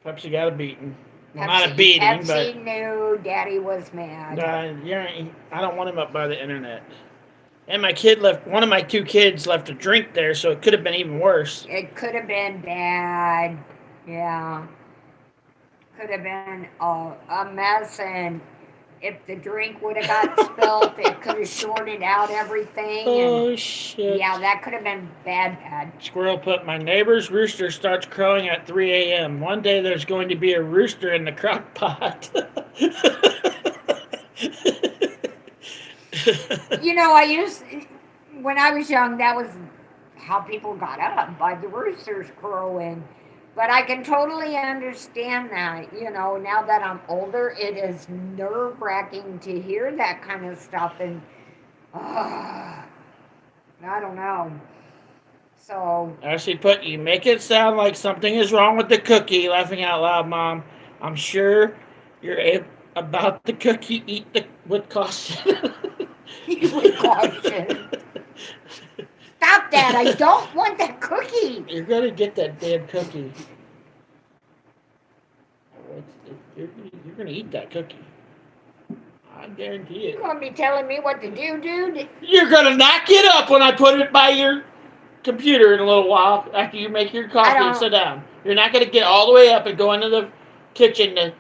Pepsi got a beating. Well, not a beating, Pepsi but... Pepsi knew Daddy was mad. I don't want him up by the internet. And one of my two kids left a drink there, so it could have been even worse. It could have been bad. Yeah. Could have been a mess, and if the drink would have got spilled, it could have shorted out everything. Oh, shit. Yeah, that could have been bad. Squirrel put, "My neighbor's rooster starts crowing at 3 a.m. One day there's going to be a rooster in the crock pot." When I was young, that was how people got up, by the roosters crowing. But I can totally understand that. Now that I'm older, it is nerve-wracking to hear that kind of stuff. And I don't know. So. Ashley put, "You make it sound like something is wrong with the cookie." Laughing out loud, Mom. "I'm sure you're about the cookie. Eat with caution." Eat with caution. Stop that. I don't want that cookie. You're going to get that damn cookie. You're going to eat that cookie. I guarantee it. You gonna be telling me what to do, dude? You're gonna knock it up when I put it by your computer in a little while after you make your coffee and sit down. You're not gonna get all the way up and go into the kitchen to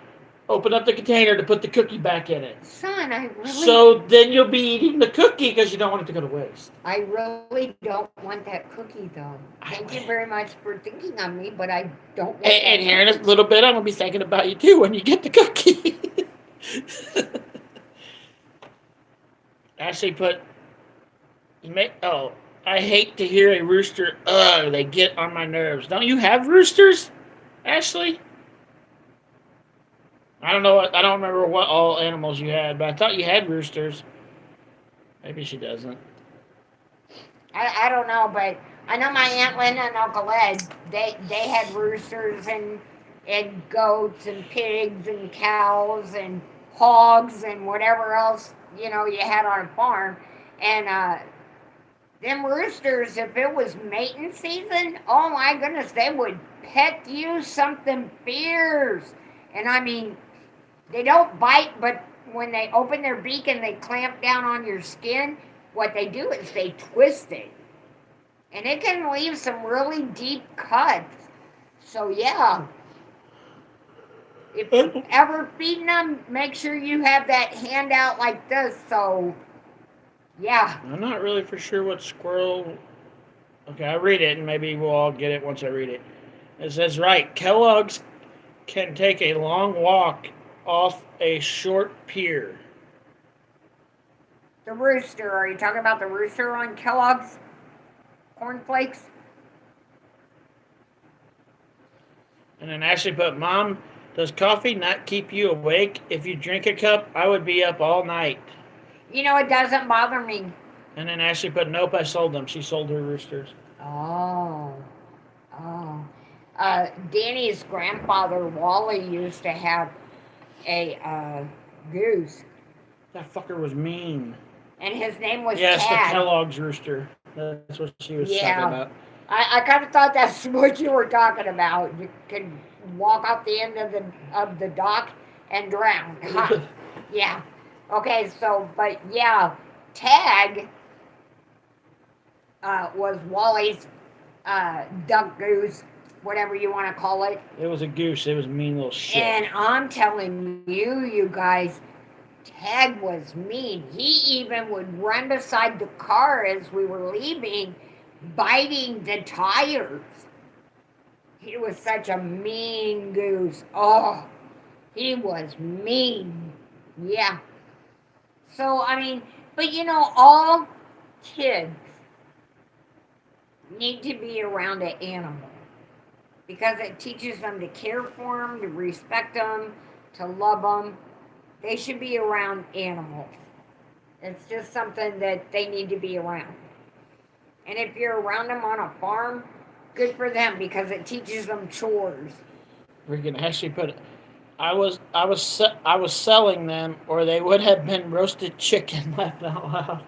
open up the container to put the cookie back in it. Son, I really... So then you'll be eating the cookie because you don't want it to go to waste. I really don't want that cookie, though. Thank you very much for thinking of me, but I don't want and here in a little bit, I'm going to be thinking about you, too, when you get the cookie. Ashley put... Oh, I hate to hear a rooster. Ugh, they get on my nerves. Don't you have roosters, Ashley? I don't know. I don't remember what all animals you had, but I thought you had roosters. Maybe she doesn't. I don't know, but I know my Aunt Linda and Uncle Ed, they had roosters and goats and pigs and cows and hogs and whatever else, you had on a farm. And them roosters, if it was mating season, oh my goodness, they would peck you something fierce. And I mean, they don't bite, but when they open their beak and they clamp down on your skin, what they do is they twist it. And it can leave some really deep cuts. So yeah, if you're ever feeding them, make sure you have that hand out like this. So yeah. I'm not really for sure what squirrel... Okay, I read it, and maybe we'll all get it once I read it. It says, right, Kellogg's can take a long walk off a short pier. The rooster. Are you talking about the rooster on Kellogg's cornflakes? And then Ashley put, Mom, does coffee not keep you awake? If you drink a cup, I would be up all night. It doesn't bother me. And then Ashley put, nope, I sold them. She sold her roosters. Oh. Danny's grandfather, Wally, used to have a goose. That fucker was mean. And his name was Yes, Tad. the Kellogg's rooster. That's what she was talking about. I kind of thought that's what you were talking about. You could walk off the end of the dock and drown. Huh. Yeah. Okay, so, but yeah, Tag was Wally's duck goose, whatever you want to call it. It was a goose. It was a mean little shit. And I'm telling you guys, Tag was mean. He even would run beside the car as we were leaving, biting the tires. He was such a mean goose. Oh, he was mean. Yeah. So, I mean, but all kids need to be around an animal because it teaches them to care for them, to respect them, to love them. They should be around animals. It's just something that they need to be around. And if you're around them on a farm, good for them because it teaches them chores. Freaking Ashley put, I was selling them, or they would have been roasted chicken. Laughed out loud.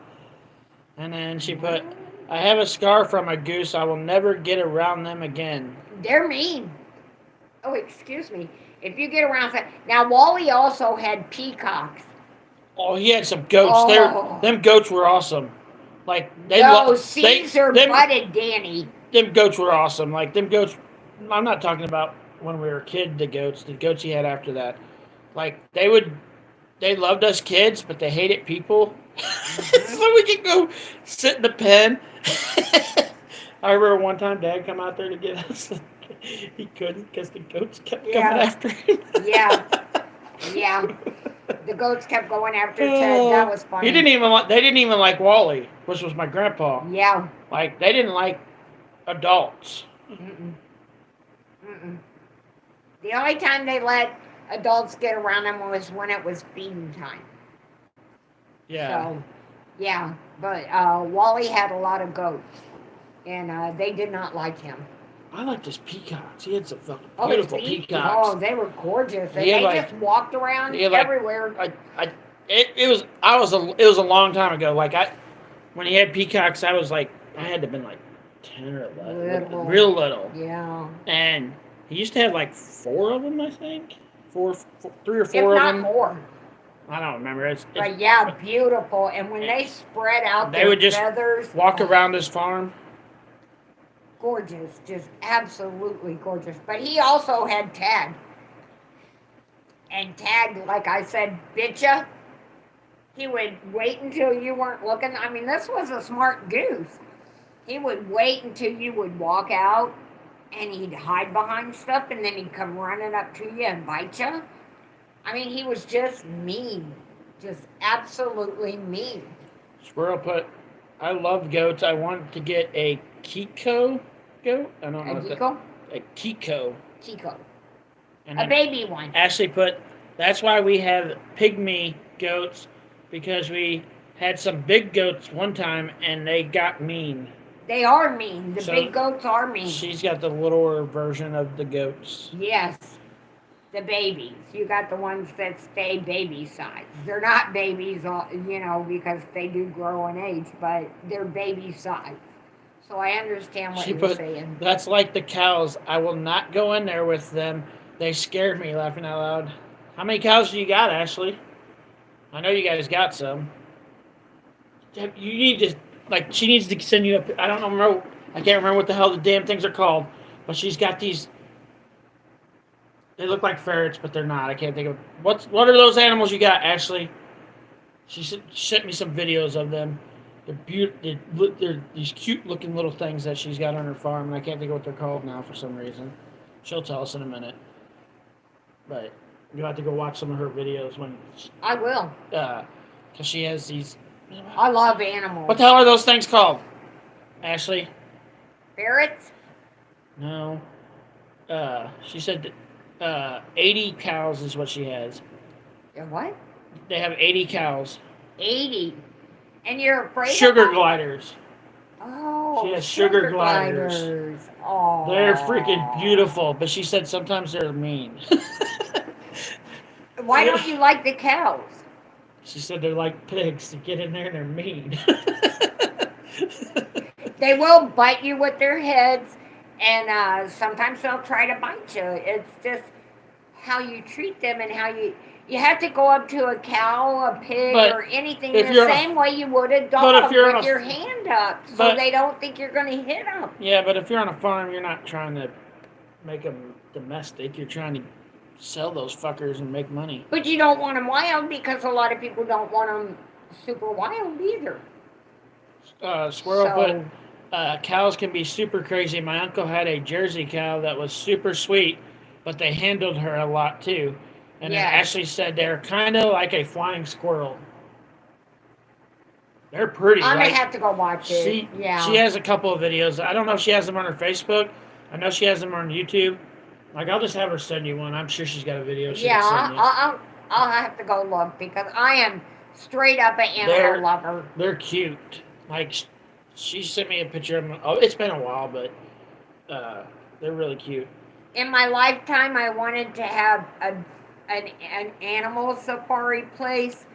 And then she put, I have a scar from a goose. I will never get around them again. They're mean. Oh, excuse me. If you get around... Now, Wally also had peacocks. Oh, he had some goats. Oh. Them goats were awesome. Like, Caesar butted Danny. Them goats were awesome. Like, them goats... I'm not talking about when we were a kid, the goats he had after that. Like, they loved us kids, but they hated people. So we could go sit in the pen. I remember one time Dad come out there to get us. He couldn't because the goats kept coming after him. Yeah. The goats kept going after Ted. That was funny. They didn't even like Wally, which was my grandpa. Yeah. Like, they didn't like adults. Mm-mm. The only time they let adults get around them was when it was feeding time. Yeah. So, yeah. But Wally had a lot of goats, and they did not like him. I liked his peacocks. He had some fucking beautiful peacocks. Oh, they were gorgeous. They just walked around everywhere. It was a long time ago. Like, when he had peacocks, I was like, I had to have been like 10 or 11. Real little. Yeah. And he used to have like 4 of them, I think. 3 or 4 if of not them. More. I don't remember. But yeah, beautiful. And when they spread out they their would just feathers, walk around his farm. Gorgeous, just absolutely gorgeous. But he also had Tag. And Tag, like I said, bitcha. He would wait until you weren't looking. I mean, this was a smart goose. He would wait until you would walk out and he'd hide behind stuff and then he'd come running up to you and bite you. I mean, he was just mean. Just absolutely mean. Squirrel put, I love goats. I want to get a Kiko goat. I don't know what Kiko? A Kiko. Kiko. And a baby one. Ashley put, that's why we have pygmy goats, because we had some big goats one time and they got mean. They are mean. The big goats are mean. She's got the littler version of the goats. Yes. The babies. You got the ones that stay baby size. They're not babies, because they do grow in age, but they're baby size. So I understand what you're saying. That's like the cows. I will not go in there with them. They scared me, laughing out loud. How many cows do you got, Ashley? I know you guys got some. You need to, she needs to send you I can't remember what the hell the damn things are called, but she's got these. They look like ferrets, but they're not. I can't think of what are those animals you got, Ashley? She sent me some videos of them. They're beautiful. They're these cute-looking little things that she's got on her farm, and I can't think of what they're called now for some reason. She'll tell us in a minute. But you'll have to go watch some of her videos when. I will. Because she has these. I love animals. What the hell are those things called, Ashley? Ferrets? No. She said 80 cows is what she has. What? They have 80 cows. 80. And you're afraid Sugar of them? gliders. Oh, she has sugar gliders. Oh, they're freaking beautiful, but she said sometimes they're mean. Why don't you like the cows? She said they're like pigs. You get in there and they're mean. They will bite you with their heads, and sometimes they'll try to bite you. It's just how you treat them and how you have to go up to a cow, a pig, or anything the same way you would a dog with your hand up, so they don't think you're going to hit them. Yeah, but if you're on a farm, you're not trying to make them domestic. You're trying to sell those fuckers and make money. But you don't want them wild because a lot of people don't want them super wild either. Squirrel put, cows can be super crazy. My uncle had a Jersey cow that was super sweet, but they handled her a lot too. And then Ashley said they're kind of like a flying squirrel. They're pretty. I'm going to have to go watch it. She has a couple of videos. I don't know if she has them on her Facebook. I know she has them on YouTube. I'll just have her send you one. I'm sure she's got a video. I'll have to go look because I am straight up an animal lover. They're cute. She sent me a picture of them. Oh, it's been a while, but they're really cute. In my lifetime, I wanted to have an animal safari place,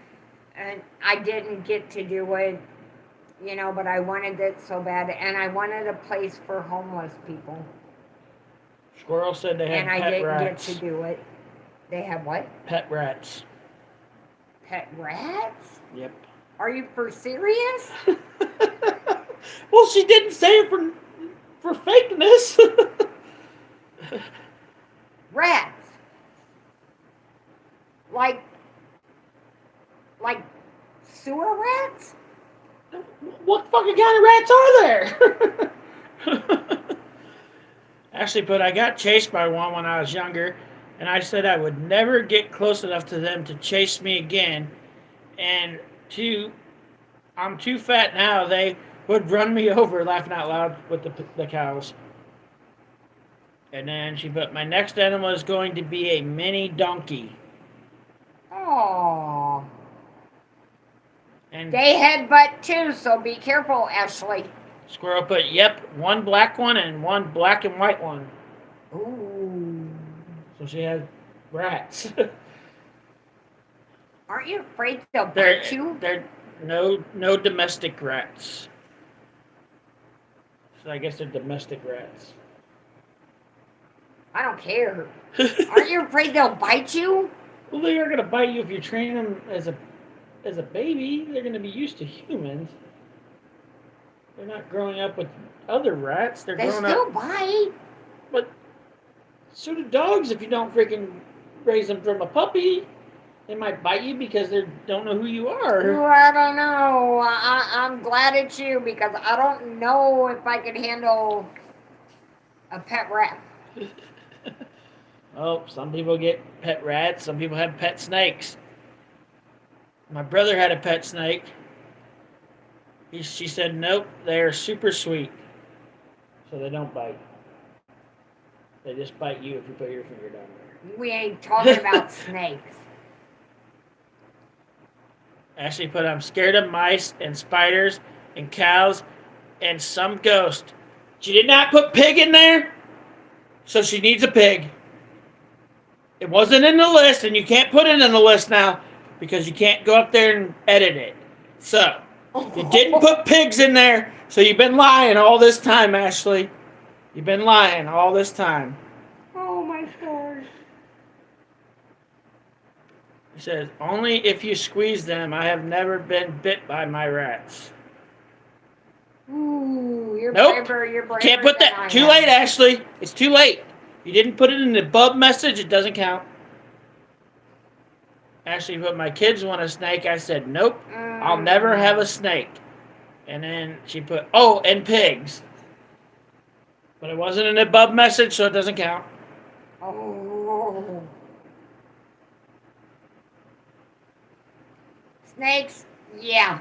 and I didn't get to do it, but I wanted it so bad, and I wanted a place for homeless people. Squirrel said they have pet rats. And I didn't get to do it. They have what? Pet rats. Pet rats? Yep. Are you for serious? Well, she didn't say it for fakeness. Rats. Like sewer rats? What fucking kind of rats are there? Actually, but I got chased by one when I was younger, and I said I would never get close enough to them to chase me again. And I'm too fat now. They would run me over, laughing out loud with the cows. And then she put, my next animal is going to be a mini donkey. Oh. And they headbutt too, so be careful, Ashley. Squirrel put, yep, one black one and one black and white one. Ooh. So she has rats. Aren't you afraid they'll bite you? They're no domestic rats. So I guess they're domestic rats. I don't care. Aren't you afraid they'll bite you? Well, they are gonna bite you if you train them as a baby. They're gonna be used to humans. They're not growing up with other rats. They're They growing up. still bite. But so do dogs if you don't freaking raise them from a puppy. They might bite you because they don't know who you are. Well, I don't know. I'm glad it's you because I don't know if I could handle a pet rat. Oh, some people get pet rats. Some people have pet snakes. My brother had a pet snake. She said, nope, they're super sweet. So they don't bite. They just bite you if you put your finger down there. We ain't talking about snakes. Ashley put, I'm scared of mice and spiders and cows and some ghost. She did not put pig in there, so she needs a pig. It wasn't in the list, and you can't put it in the list now because you can't go up there and edit it. So, you didn't put pigs in there, so you've been lying all this time, Ashley. You've been lying all this time. Oh my stars. He says, only if you squeeze them. I have never been bit by my rats. Ooh, you're Nope. braver. You're braver. Can't put that. Too late, Ashley. It's too late. You didn't put it in the above message. It doesn't count. Ashley put, my kids want a snake. I said, nope. I'll never have a snake. And then she put, oh, and pigs. But it wasn't an above message, so it doesn't count. Oh. Snakes, yeah.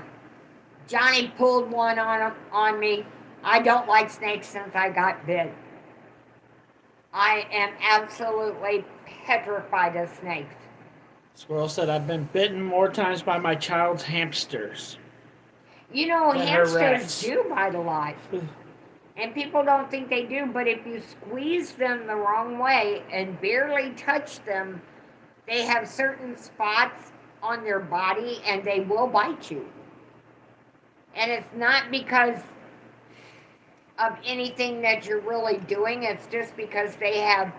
Johnny pulled one on me. I don't like snakes since I got bit. I am absolutely petrified of snakes. Squirrel said, I've been bitten more times by my child's hamsters. You know, than her hamsters rats. do bite a lot. And people don't think they do, but if you squeeze them the wrong way and barely touch them, they have certain spots on their body and they will bite you. And it's not because of anything that you're really doing, it's just because they have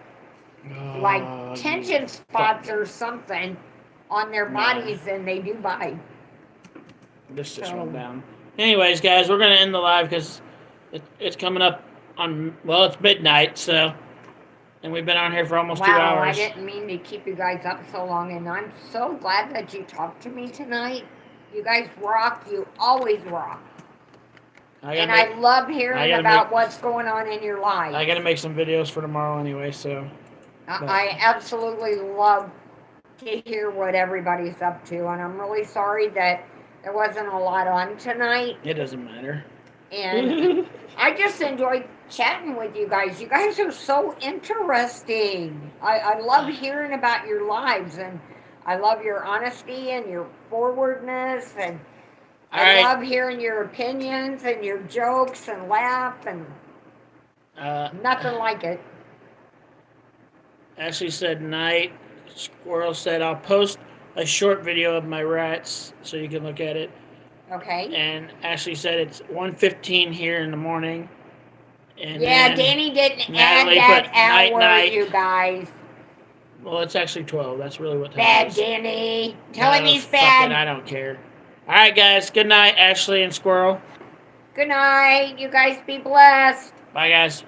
like tension spots or something on their bodies and they do bite. This just went down. Anyways, guys, we're going to end the live because it's coming up on, well, it's midnight, so, and we've been on here for almost 2 hours. Wow, I didn't mean to keep you guys up so long, and I'm so glad that you talked to me tonight. You guys rock. You always rock. I love hearing about what's going on in your lives. I got to make some videos for tomorrow anyway, so. I absolutely love to hear what everybody's up to, and I'm really sorry that there wasn't a lot on tonight. It doesn't matter. And I just enjoyed chatting with you guys. You guys are so interesting. I love hearing about your lives, and I love your honesty and your forwardness, and I love hearing your opinions and your jokes and laugh, and nothing like it. Ashley said night. Squirrel said I'll post a short video of my rats so you can look at it. Okay. And Ashley said it's 1:15 here in the morning. And yeah, Danny didn't add that hour, night. You guys. Well, it's actually 12. That's really what that is. Bad, Danny. Tell him he's bad. I don't care. All right, guys. Good night, Ashley and Squirrel. Good night. You guys be blessed. Bye, guys.